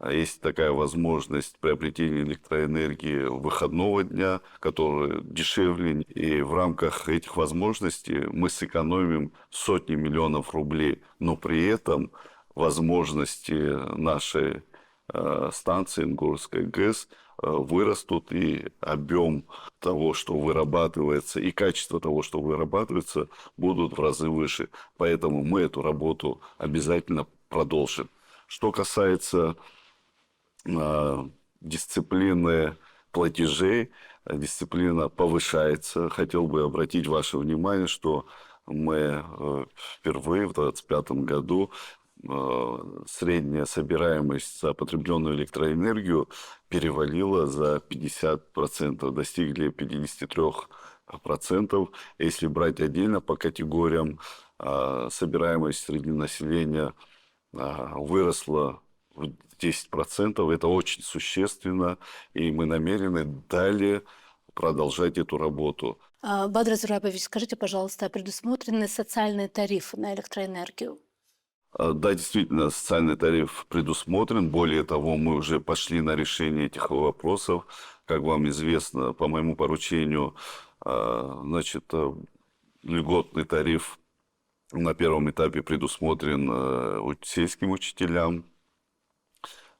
есть такая возможность приобретения электроэнергии выходного дня, которая дешевле. И в рамках этих возможностей мы сэкономим сотни миллионов рублей. Но при этом возможности нашей станции Ингурская ГЭС вырастут, и объем того, что вырабатывается, и качество того, что вырабатывается, будут в разы выше. Поэтому мы эту работу обязательно продолжим. Что касается дисциплины платежей, дисциплина повышается. Хотел бы обратить ваше внимание, что мы впервые в 2025 году средняя собираемость за потребленную электроэнергию перевалила за 50%, достигли 53%. Если брать отдельно по категориям, собираемость среди населения выросла в 10%. Это очень существенно, и мы намерены далее продолжать эту работу. Бадра Зурабович, скажите, пожалуйста, а предусмотрены социальные тарифы на электроэнергию? Да, действительно, социальный тариф предусмотрен. Более того, мы уже пошли на решение этих вопросов. Как вам известно, по моему поручению, значит, льготный тариф на первом этапе предусмотрен сельским учителям,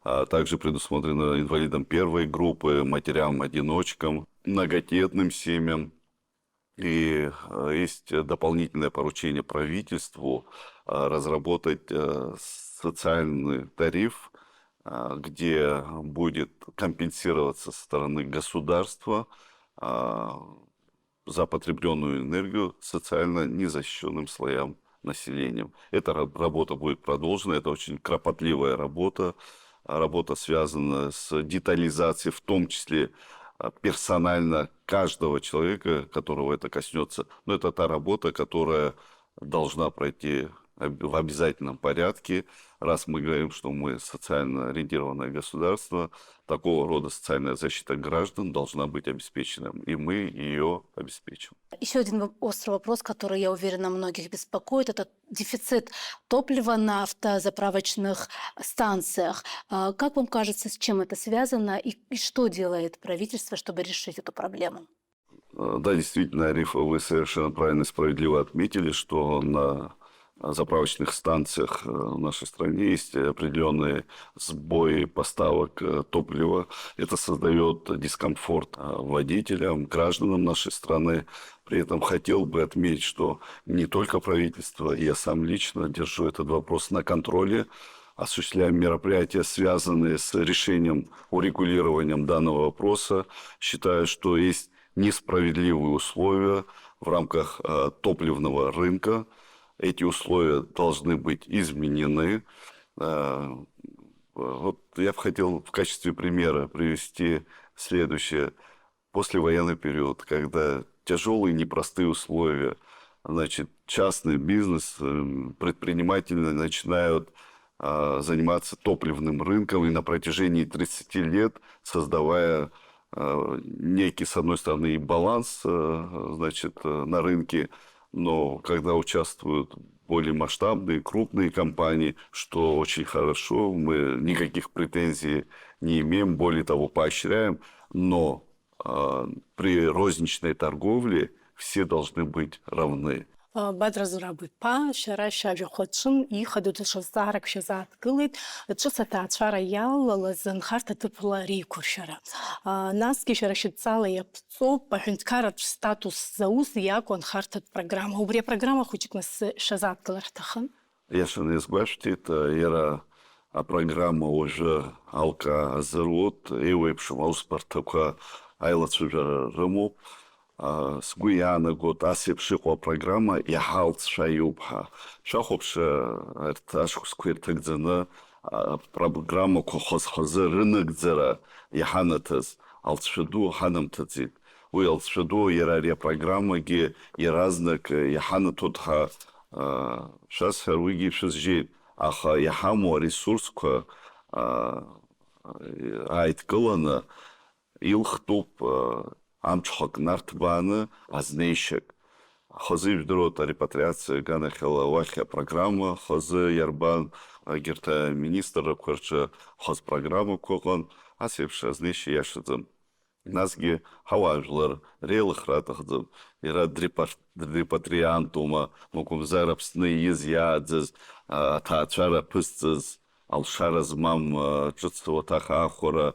также предусмотрено инвалидам первой группы, матерям-одиночкам, многодетным семьям. И есть дополнительное поручение правительству разработать социальный тариф, где будет компенсироваться со стороны государства за потребленную энергию социально незащищенным слоям населения. Эта работа будет продолжена, это очень кропотливая работа, связанная с детализацией, в том числе персонально каждого человека, которого это коснется. Но это та работа, которая должна пройти в обязательном порядке. Раз мы говорим, что мы социально ориентированное государство, такого рода социальная защита граждан должна быть обеспечена, и мы ее обеспечим. Еще один острый вопрос, который, я уверена, многих беспокоит, это дефицит топлива на автозаправочных станциях. Как вам кажется, с чем это связано и что делает правительство, чтобы решить эту проблему? Да, действительно, Арифа, вы совершенно правильно и справедливо отметили, что на заправочных станциях в нашей стране есть определенные сбои поставок топлива. Это создает дискомфорт водителям, гражданам нашей страны. При этом хотел бы отметить, что не только правительство, я сам лично держу этот вопрос на контроле, осуществляем мероприятия, связанные с решением, урегулированием данного вопроса. Считаю, что есть несправедливые условия в рамках топливного рынка. Эти условия должны быть изменены. Вот я бы хотел в качестве примера привести следующее. Послевоенный период, когда тяжелые непростые условия, значит, частный бизнес, предприниматели начинают заниматься топливным рынком и на протяжении 30 лет создавая некий, с одной стороны, и баланс, значит, на рынке, но когда участвуют более масштабные, крупные компании, что очень хорошо, мы никаких претензий не имеем, более того, поощряем, но при розничной торговле все должны быть равны. Бадра Зурабипа, шара шажи ходшин, и ходу шазарак шазат гылит, чусата ачара ял, занхарта тыпла рикуршара. Нас кишара шицала я пцо, пахинткарат статус заус, як он хартат программа. Убре программа хочет нас шазат гылартахан. Я не сглашти, это era программа уже алка азерот, и вебшим ауспартака айла цужара рыму. Сгуяна год асепшихо программа и халт шаюбха. Шахопш арташх сквертагдзена программа колхоз хозы рынок дзера яханатыз алтшеду ханамтадзит. Уй алтшеду ярария программа ге яразнак яханатудха шас харуги шазжит. Аха яхамо ресурска айткылана илхтуп Амчхак нартбаны азнейшек. Хозы вдруг репатриация ганахела вахя программа, хозы ярбан герта министра курча хоз программу когон, а севши азнейши яшидзам. Назги хаважлар, рейлых ратахдзам, ира репатриантума, мукум зарабсны язядзыз, таачара пыстыз, алшаразмам чуцтвотаха ахора,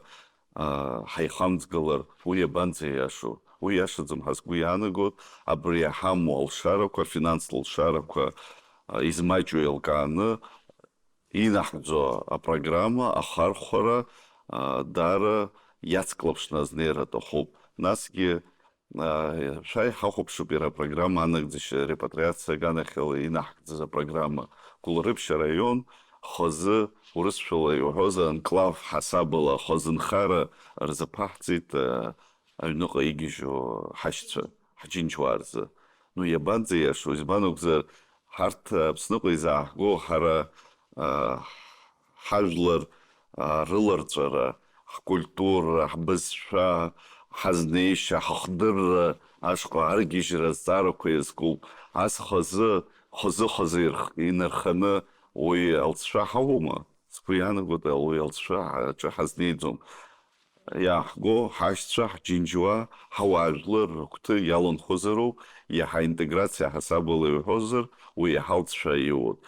хайхамцгалар уя банзе яшу уя шадзам хасгуяна год абрия хамол шараква финансовал шараква измачуэлканы инахзо программа ахархора дара яцклапшназнера тохоп насги шай хахопшупира программа анагдиш репатриация ганахел инахза программа кулрыбша район хозы урысшила хозы анклав хасабыла хозынхара рзапахцит айнука игижо хашча хачинчуарзы. Ну я банзе яшу избанукзар харт пснука изахго хара хажлар рыларҵәара, ҳкультура, ҳбызшәа, ҳазнеишьа, ҳхдырра ашҟа аргьежьра азҵаарақәа иазкуп. Ас хазы инарханы уи алҵшәа ҳаума? Сгәы иаанагоит уи алҵшәа ҳаҿы ҳазнеиӡом. Иааҳго ҳашьцәа, ҳџьынџьуаа, ҳауаажәлар рыгәҭы иаланхозароуп, иаҳа интеграциа ҳасабала иҳәозар, уи иаҳа алҵшәа иоуп.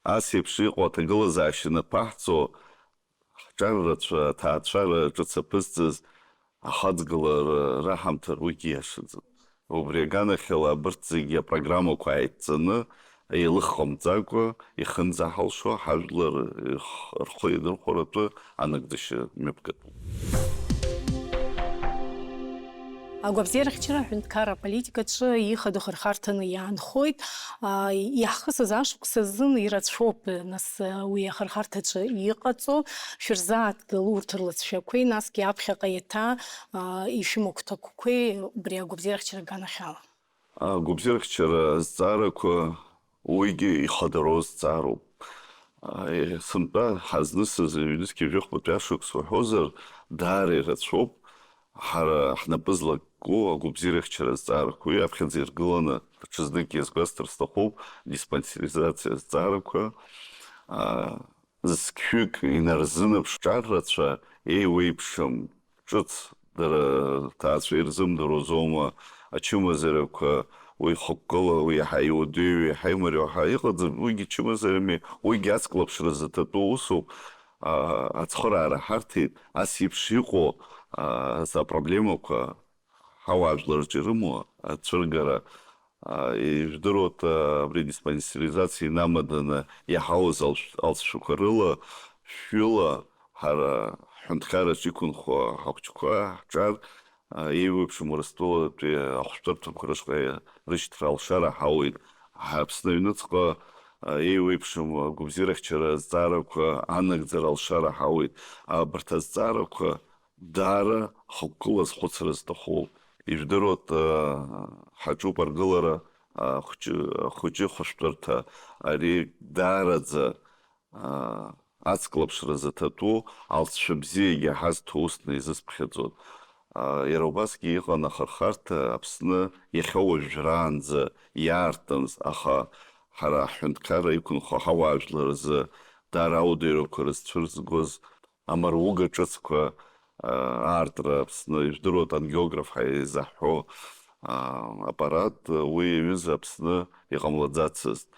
Ас еиԥш иҟоу аҭагылазаашьа наԥаҳҵо ҳҿаррацәа, аҭаацәара ҿыц аԥызҵаз ахаҵгылара раҳамҭар уигьы иашаӡам. Убри аганахьала абарҭ зегьы апрограммақәа ааидҵаны, еилыхҟамҵакәа ихынӡаҳалшо ҳажәлар рхы идырхәаратәы анагӡашьа мҩаԥгатәуп. Агәабзиарахьчара аҳәынҭқар аполитикаҿы ихадоу хырхарҭаны иаанхоит. Иаҳхысыз ашықәс азын ирацәоуп нас уи ахырхарҭаҿы иҟаҵо. Шәырзааҭгыл урҭ рлыҵшәақәеи, насгьы аԥхьаҟа иаҭа ишәымахәҭақәақәеи убри агәабзиарахьчара аганахьала. Агәабзиарахьчара азҵаарақәа уигьы ихадароу зҵаароуп. Сынтәа ҳазнысыз аҩнызқьи жәохәтәи ашықәс уҳәозар, даара ирацәоуп. Ҳара ҳнапы злакку агәабзиарахьчара азҵаарақәа, уи аԥхьаӡа иргыланы даҽазнык иазгәасҭар сҭахуп диспансеризациа азҵаарақәа, зқьҩык инарзынаԥшҿаррацәа еиуеиԥшым ҿыц дара ҭаацәа ирзымдыруаз аума ачымазарақәа уи хықәкыла, уи иаҳа иуадаҩу, иаҳа имариоу иҟаӡам, уигьы чымазарами, уигьы ацклаԥшразы ҭатәу усуп. Ацхыраара ҳарҭеит, ас еиԥш иҟоу апроблемақәа ҳауаажәларҿы ирымоу ацәыргара ижәдыруа абри диспансеризациа инамаданы иаҳауаз алҵшәақәа рыла, шәҩыла ҳара ҳҳәынҭқарраҿы иқәынхо ҳахәҷқәа ҳҿар еиуеиԥшым Урыстәылатәи ахәшәтәырҭақәа рышҟа рышьҭра алшара ҳауеит. Аԥсны аҩныҵҟа еиуеиԥшым агәабзиарахьчара азҵаарақәа анагӡара алшара ҳауеит. Абарҭ азҵаарақәа даара хықәкыла азхәыцра зҭахуп. Ижәдыруа ҳаҿуп аргылара ахәыҷы хәышәтәырҭа, ари даараӡа ацклаԥшразы ҭатәу алҵшәа бзиа иаҳазҭо усны изысԥхьаӡоит. Иара убасгьы иҟан ахырхарҭа Аԥсны иахьа уажәраанӡа иаартымыз, аха ҳара ҳҳәынҭқарра иқәынхо ҳауаажәлар рзы даара ауадаҩрақәа рызцәырзгоз амаруга ҿыцқәа аартра Аԥсны ижәдыруа ангеограф ҳаизаҳҳәо аппарат уи аҩыза Аԥсны иҟамлаӡацызт,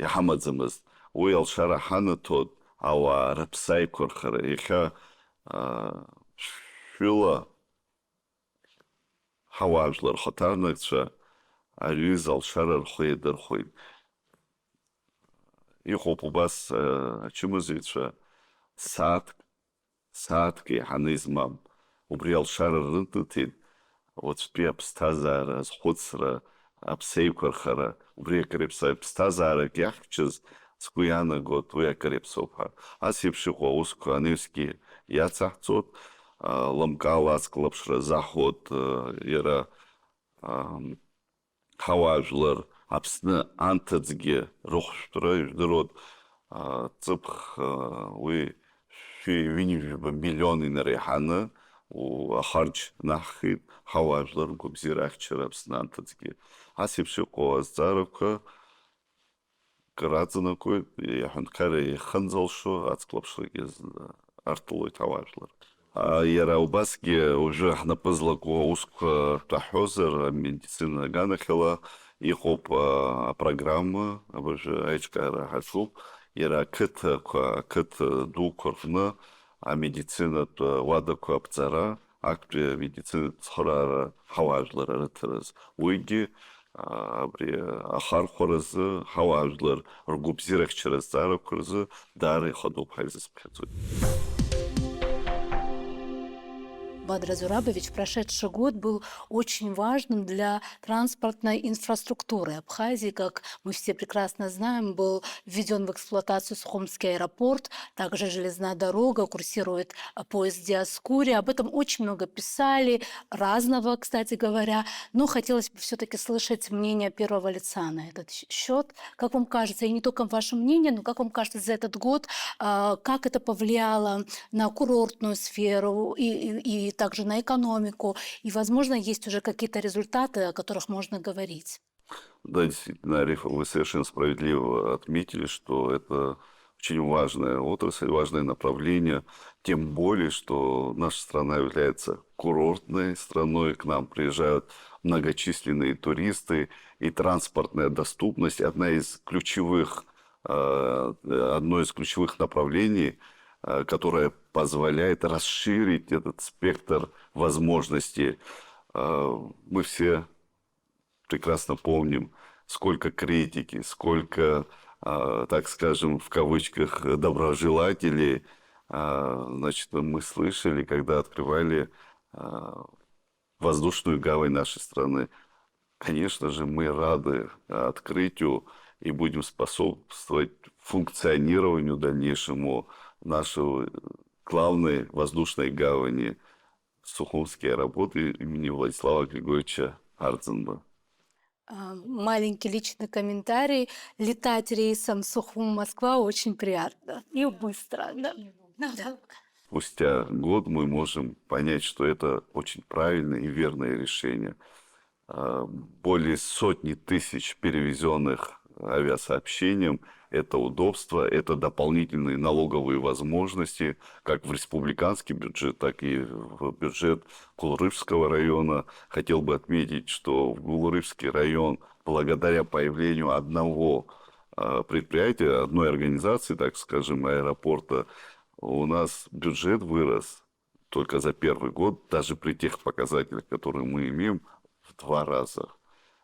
иҳамаӡамызт. Уи алшара ҳанаҭот ауаа рыԥсааиқәырхара. Иахьа шәҩыла ҳауаажәлар рхаҭарнакцәа аҩыза алшара рхы иадырхәеит. Иҟоуп убас ачымазаҩцәа сааҭк еиҳаны измам. Убри алшара рынаҭеит уаҵәтәи аԥсҭазаара азхәыцра, аԥсеиқәырхара, убри акыр ԥсҭазаарак иахьчыз сгәы иаанагоит уи акыр иаԥсоуп ҳәа. Ас еиԥш иҟоу аусқәа анаҩсгьы иацаҳҵоит, ламкала ацклаԥшра заҳуот иара ҳауаажәлар Аԥсны анҭыҵгьы рыхәшәтәра ижәдыруа ҵыԥх уи ҩынҩажәаба миллион инареиҳаны ахарџь наҳхит ҳауаажәлар ргәабзиарахьчара Аԥсны анҭыҵгьы. Ас еиԥш иҟоу азҵаарақәа кыр аҵанакуеит, аҳәынҭқарра ихынӡалшо ацклаԥшрагьы артылоит ҳауаажәлар. Иара убасгьы уажәы ҳнапы злаку аусқәа рҭаҳәозар, амедицина аганахьала иҟоуп апрограмма, абыржәы аиҿкаара ҳаҿуп, иара ақыҭ дуқәа рҟны амедицинатә уадақәа аԥҵара, актәи амедицинатә цхыраара ҳауаажәлар рыҭараз. Уигьы абри ахархәаразы ҳауаажәлар ргәабзиарахьчара азҵаарақәа рзы даара ихадоуп ҳәа изысԥхьаӡоит. Бадра Зурабович, прошедший год был очень важным для транспортной инфраструктуры Абхазии. Как мы все прекрасно знаем, был введен в эксплуатацию Сухумский аэропорт, также железная дорога, курсирует поезд Диаскури. Об этом очень много писали, разного, кстати говоря. Но хотелось бы все-таки слышать мнение первого лица на этот счет. Как вам кажется, и не только ваше мнение, но как вам кажется за этот год, как это повлияло на курортную сферу и также на экономику? И, возможно, есть уже какие-то результаты, о которых можно говорить. Да, действительно, Арифа, вы совершенно справедливо отметили, что это очень важная отрасль, важное направление. Тем более, что наша страна является курортной страной, к нам приезжают многочисленные туристы, и транспортная доступность одно из ключевых направлений, которое позволяет расширить этот спектр возможностей. Мы все прекрасно помним, сколько критики, сколько, так скажем, в кавычках, доброжелателей, значит, мы слышали, когда открывали воздушную гавань нашей страны. Конечно же, мы рады открытию и будем способствовать функционированию дальнейшему нашей главной воздушной гавани Сухумский аэропорт имени Владислава Григорьевича Ардзинба. Маленький личный комментарий. Летать рейсом Сухум-Москва очень приятно и быстро. Да. Спустя год мы можем понять, что это очень правильное и верное решение. Более сотни тысяч перевезенных авиасообщением – это удобство, это дополнительные налоговые возможности, как в республиканский бюджет, так и в бюджет Кулрывского района. Хотел бы отметить, что в Кулрывский район, благодаря появлению одного предприятия, одной организации, так скажем, аэропорта, у нас бюджет вырос только за первый год, даже при тех показателях, которые мы имеем, в 2 раза.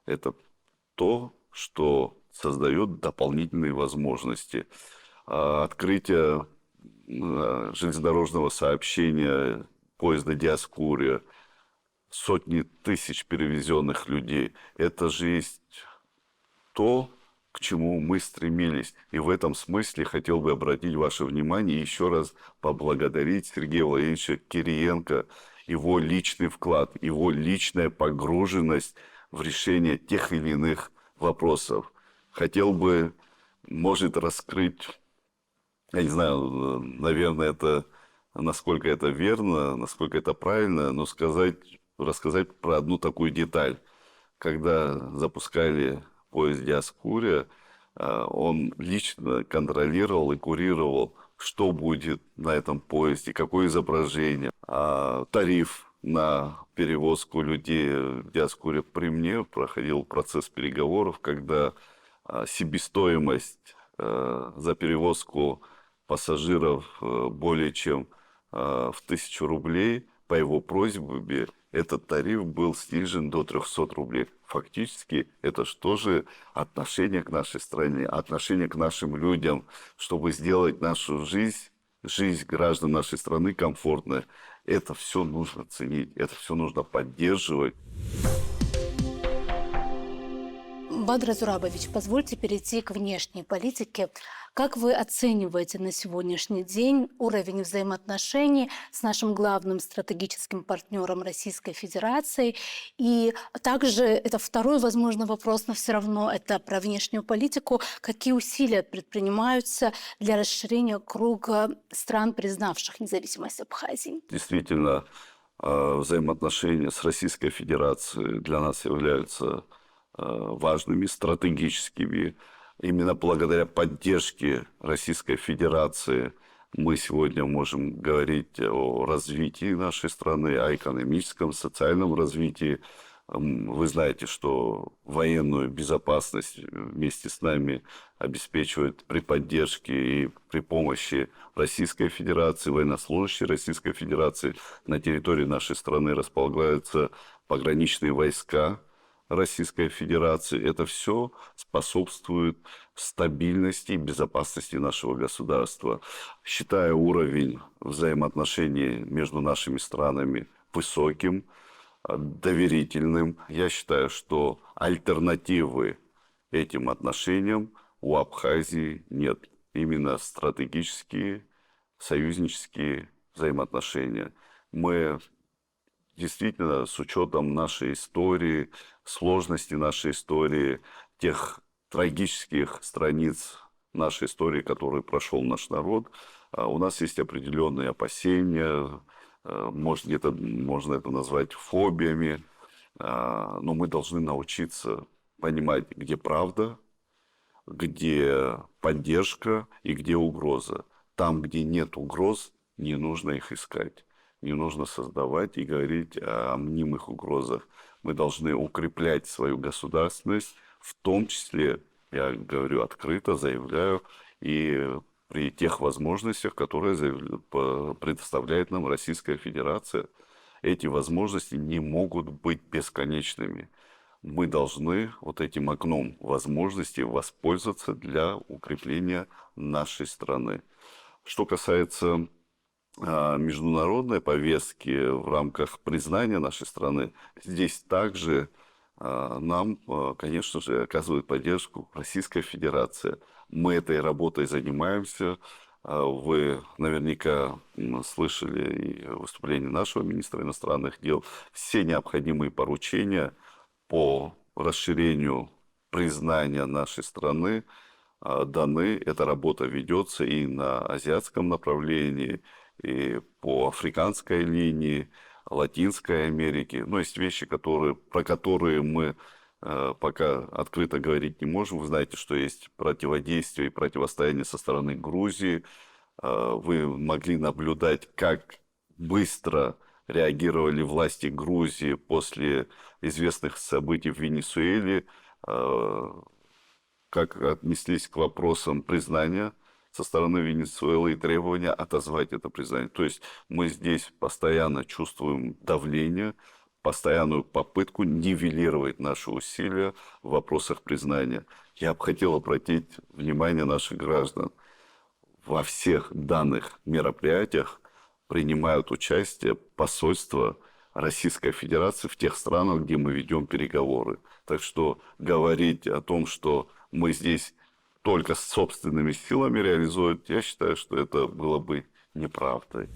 Это то, что создает дополнительные возможности. Открытие железнодорожного сообщения поезда Диаскури, сотни тысяч перевезенных людей. Это же есть то, к чему мы стремились. И в этом смысле хотел бы обратить ваше внимание и еще раз поблагодарить Сергея Владимировича Кириенко, его личный вклад, его личная погруженность в решение тех или иных вопросов. Хотел бы, может, раскрыть, я не знаю, наверное, это, насколько это верно, насколько это правильно, но рассказать про одну такую деталь. Когда запускали поезд Диаскури, он лично контролировал и курировал, что будет на этом поезде, какое изображение, тариф на перевозку людей в Диаскури. При мне проходил процесс переговоров, когда себестоимость за перевозку пассажиров более чем в 1000 рублей, по его просьбе этот тариф был снижен до 300 рублей. Фактически это что же отношение к нашей стране, отношение к нашим людям, чтобы сделать нашу жизнь граждан нашей страны комфортной. Это все нужно ценить, это все нужно поддерживать. Бадра Зурабович, позвольте перейти к внешней политике. Как вы оцениваете на сегодняшний день уровень взаимоотношений с нашим главным стратегическим партнером Российской Федерацией? И также, это второй, возможно, вопрос, но все равно это про внешнюю политику. Какие усилия предпринимаются для расширения круга стран, признавших независимость Абхазии? Действительно, взаимоотношения с Российской Федерацией для нас являются важными, стратегическими. Именно благодаря поддержке Российской Федерации мы сегодня можем говорить о развитии нашей страны, о экономическом, социальном развитии. Вы знаете, что военную безопасность вместе с нами обеспечивают при поддержке и при помощи Российской Федерации, военнослужащие Российской Федерации. На территории нашей страны располагаются пограничные войска Российской Федерации. Это все способствует стабильности и безопасности нашего государства. Считая уровень взаимоотношений между нашими странами высоким, доверительным. Я считаю, что альтернативы этим отношениям у Абхазии нет. Именно стратегические, союзнические взаимоотношения. Мы действительно с учетом нашей истории, сложности нашей истории, тех трагических страниц нашей истории, которые прошел наш народ, у нас есть определенные опасения, можно это назвать фобиями, но мы должны научиться понимать, где правда, где поддержка и где угроза. Там, где нет угроз, не нужно их искать. Не нужно создавать и говорить о мнимых угрозах. Мы должны укреплять свою государственность, в том числе, я говорю открыто, заявляю, и при тех возможностях, которые предоставляет нам Российская Федерация. Эти возможности не могут быть бесконечными. Мы должны вот этим окном возможностей воспользоваться для укрепления нашей страны. Что касается международной повестки в рамках признания нашей страны, здесь также нам, конечно же, оказывает поддержку Российская Федерация. Мы этой работой занимаемся. Вы наверняка слышали и выступление нашего министра иностранных дел. Все необходимые поручения по расширению признания нашей страны даны. Эта работа ведется и на азиатском направлении, и по африканской линии, Латинской Америки. Но есть вещи, про которые мы пока открыто говорить не можем. Вы знаете, что есть противодействие и противостояние со стороны Грузии. Вы могли наблюдать, как быстро реагировали власти Грузии после известных событий в Венесуэле, как отнеслись к вопросам признания со стороны Венесуэлы и требования отозвать это признание. То есть мы здесь постоянно чувствуем давление, постоянную попытку нивелировать наши усилия в вопросах признания. Я бы хотел обратить внимание наших граждан. Во всех данных мероприятиях принимают участие посольства Российской Федерации в тех странах, где мы ведем переговоры. Так что говорить о том, что мы здесь только с собственными силами реализуем, я считаю, что это было бы неправдой.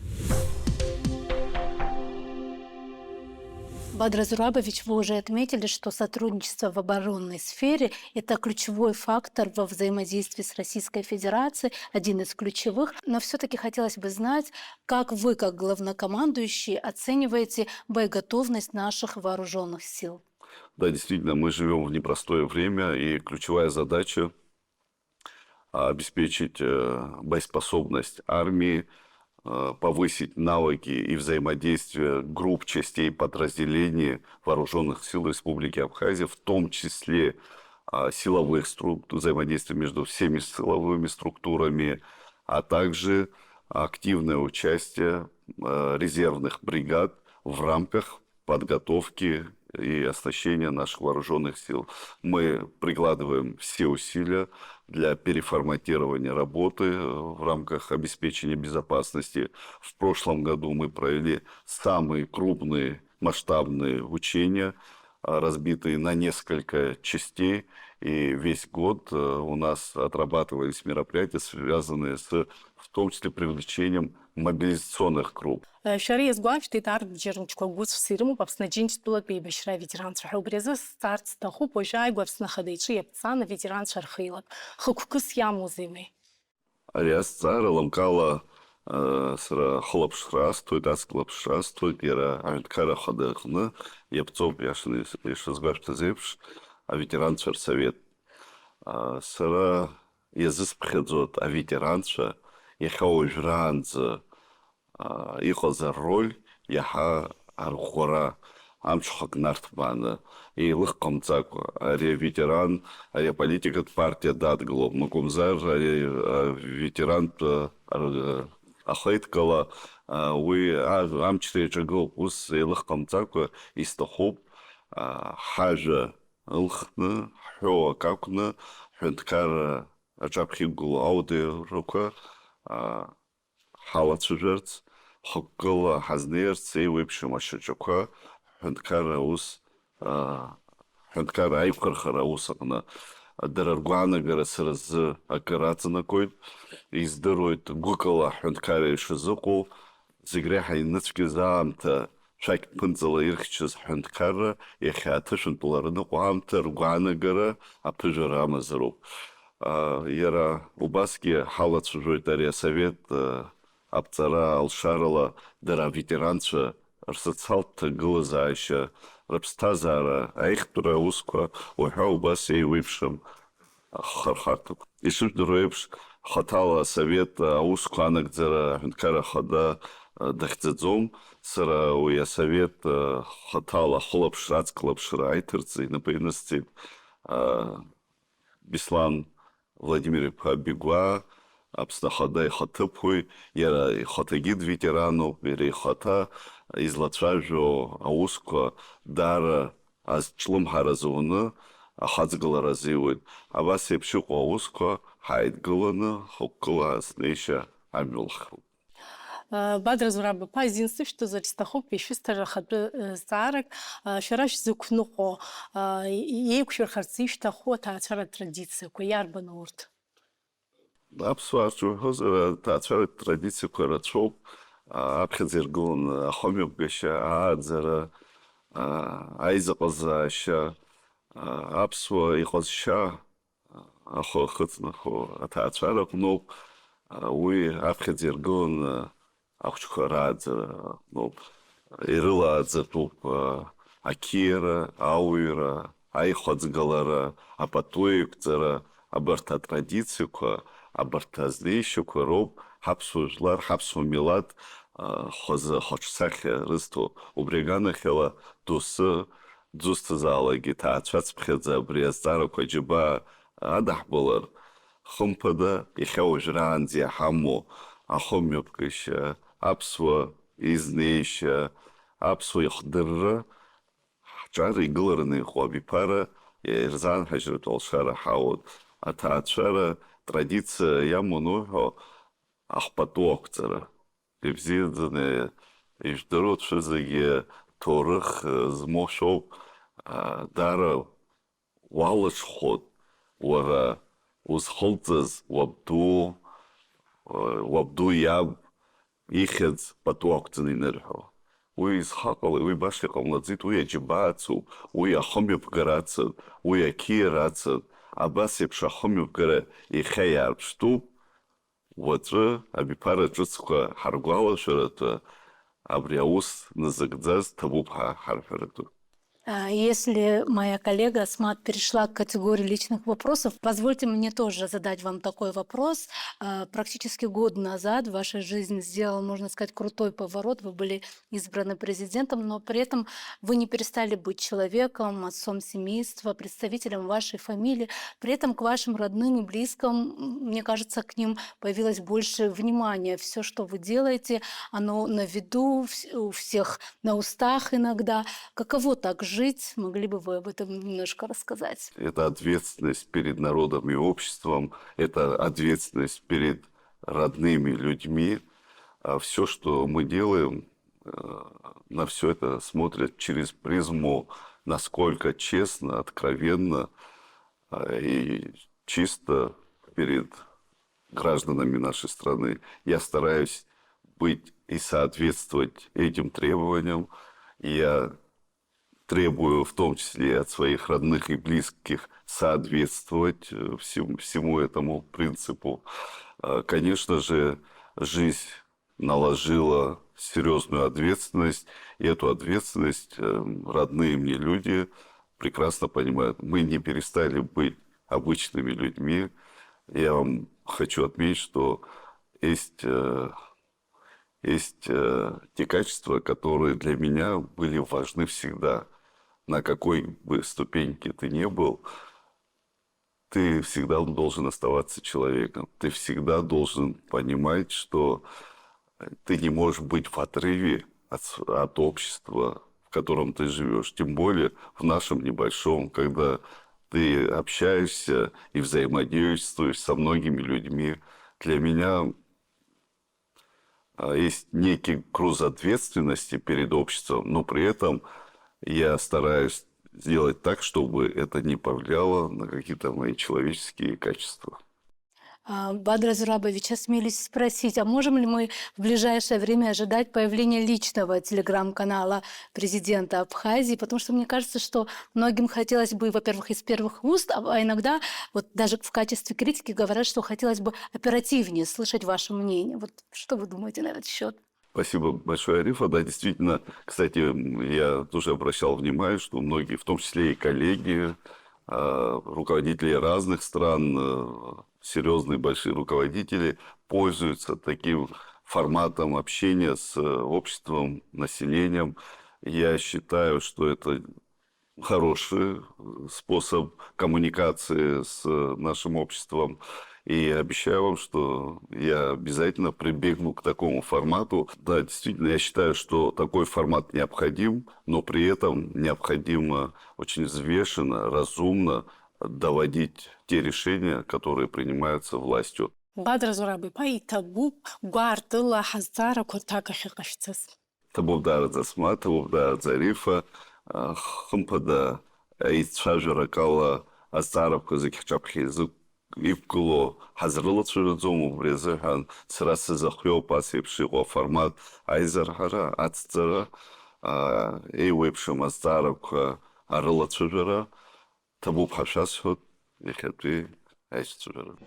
Бадр Зурабович, вы уже отметили, что сотрудничество в оборонной сфере – это ключевой фактор во взаимодействии с Российской Федерацией, один из ключевых. Но все-таки хотелось бы знать, как вы, как главнокомандующий, оцениваете боеготовность наших вооруженных сил? Да, действительно, мы живем в непростое время, и ключевая задача – обеспечить боеспособность армии, повысить навыки и взаимодействие групп, частей, подразделений вооруженных сил Республики Абхазия, в том числе силовых структур, взаимодействие между всеми силовыми структурами, а также активное участие резервных бригад в рамках подготовки и оснащения наших вооруженных сил. Мы прикладываем все усилия для переформатирования работы в рамках обеспечения безопасности. В прошлом году мы провели самые крупные масштабные учения, разбитые на несколько частей. И весь год у нас отрабатывались мероприятия, связанные в том числе привлечением мобилизационных групп. شري أسبوع في تار جرم تكوجوز في سيرمو بابسنا جينج تبلك بيبشرا فيتران صحو بريزو ستارت تخو بوجاي وابسنا خديتشي يبتصان فيتران شرخيلك خكوكس يا موزيمي. Ариас цара ламкала сра хлопшрасту, дас хлопшрасту, гера альткара ходахна, епцов яшны шазгвартазевш, а ветеран совет. Сра языс пхедзот, а ветеранша яхаужранца иқоза роль яха архора амчхак нартбана и лыхкомцак аре ветеран аре политика партия датгло макумзар аре ветеран ахайткала уи амчтре чагл ус лыхкомцак истохоп хажа лхна хо какна хенткар ачапхигул ауде рука халат сужерц حقلا حزنير سي ويبشو مشجوكا حنكار أوس حنكار عيبكر خراوسقنا الدرارقوانا قرسرز أكراتنا كويت يزدرويت قوكلا حنكار شزوكو زيغريحا ينتفكي زامتا شاك بنزلا يرخشز حنكار يخاتش انتولارنا قوامتا رقوانا قرا أبجر أمازرو يرا убаски халат жуйтария совет аптара алшарала дара ветеранча рсацалт глазаища рабстазара айхтура усква уха убаси випшам хархартук ишуш дроевш хатала совет усква нагдзара хункара хада дахцзом сара уя совет хатала хлопшрац клопшра айтерцы например Беслан Владимир Бегуа, Абстахадай Хатыпхуй, Яра Хатагид ветерану, Вери Хата, из Латважо, Ауско, Дара, аз члум харазуны, Ахазгала разиует, а вас епшук Ауско, Хайдгаланы, Хоккала, Снейша, Амюлху. Бадра Зурабы па единственное, что за листохоп пишистер хады старок, шараш зукнухо, ейкшер харциш тахо таачара традиция, куярба нурт. Абсуарчу хозера таачара традиция куарачоп, абхазергун хомюбгаша, адзера, айзапазаша, абсуа ихозша, ахо хыцнахо таачара кноп, уи абхазергун Ахчухарадзе, Ириладзе, Акира, Ауира, Айходзгалара, Апатуикцера, Абарта традицию, Абарта здейщука, Роб, Хапсу жлар, Хапсу милат, Хоза Хочсахе, Ристу, Убриганахела, Дусы, Дзустазала, Гита, Чацпхедзе, Бриастара, Коджиба, Адахбулар, Хумпада, Ихеужранзе, Хаму, Ахомюбкаша, Апсуа изнейша, Апсуа ихдырра, Чары игыларны хуабипара, Ирзан хажрат алшара хауд, Атаачара традиция ямунухо ахпатуокцара. Левзидзане иждырут шизаге торых змошоп, Дара валыш ход, Уара узхолцаз вабду яб, Ихец патуокцен инерхо. Уи изхакал, уи башки камладзит, уи аджибацу, уи ахомюб гарацад, уи акирацад, абасип шахомюб гара ихаяр штуб, ватры абипара джуцка харгуала шарата, абриаус назагдзаз табубха харфарату. Если моя коллега Асмат перешла к категории личных вопросов, позвольте мне тоже задать вам такой вопрос. Практически год назад ваша жизнь сделала, можно сказать, крутой поворот. Вы были избраны президентом, но при этом вы не перестали быть человеком, отцом семейства, представителем вашей фамилии. При этом к вашим родным и близким, мне кажется, к ним появилось больше внимания. Все, что вы делаете, оно на виду, у всех на устах иногда. Каково так жить? Могли бы вы об этом немножко рассказать? Это ответственность перед народом и обществом, это ответственность перед родными людьми. Все, что мы делаем, на все это смотрят через призму, насколько честно, откровенно и чисто перед гражданами нашей страны. Я стараюсь быть и соответствовать этим требованиям. Я требую в том числе от своих родных и близких соответствовать всему этому принципу. Конечно же, жизнь наложила серьезную ответственность, и эту ответственность родные мне люди прекрасно понимают. Мы не перестали быть обычными людьми. Я вам хочу отметить, что есть те качества, которые для меня были важны всегда. На какой бы ступеньке ты ни был, ты всегда должен оставаться человеком. Ты всегда должен понимать, что ты не можешь быть в отрыве от общества, в котором ты живешь. Тем более в нашем небольшом, когда ты общаешься и взаимодействуешь со многими людьми. Для меня есть некий груз ответственности перед обществом, но при этом я стараюсь сделать так, чтобы это не повлияло на какие-то мои человеческие качества. Бадра Зурабович, осмелюсь спросить, а можем ли мы в ближайшее время ожидать появления личного телеграм-канала президента Абхазии? Потому что мне кажется, что многим хотелось бы, во-первых, из первых уст, а иногда вот даже в качестве критики говорят, что хотелось бы оперативнее слышать ваше мнение. Вот что вы думаете на этот счет? Спасибо большое, Арифа. Да, действительно, кстати, я тоже обращал внимание, что многие, в том числе и коллеги, руководители разных стран, серьезные большие руководители, пользуются таким форматом общения с обществом, населением. Я считаю, что это хороший способ коммуникации с нашим обществом. И обещаю вам, что я обязательно прибегну к такому формату. Да, действительно, я считаю, что такой формат необходим, но при этом необходимо очень взвешенно, разумно доводить те решения, которые принимаются властью. Бадра Зурабы пайта бу гуартыла хазара куртака хикашцыз. Табовдар Засма, Табовдар Зарифа, Хымпада, Ицшажаракала, Азарабка Закихчапхизу, Ивкуло, Хазрыла Чурзому, Брезахан, Срасы Захлё, Пасипшиго, формат Айзархара, Ацтара, Эйвепшим Азарабка, Арыла Чужара, Табу Пашасхот, Нехетри, Айзчужара.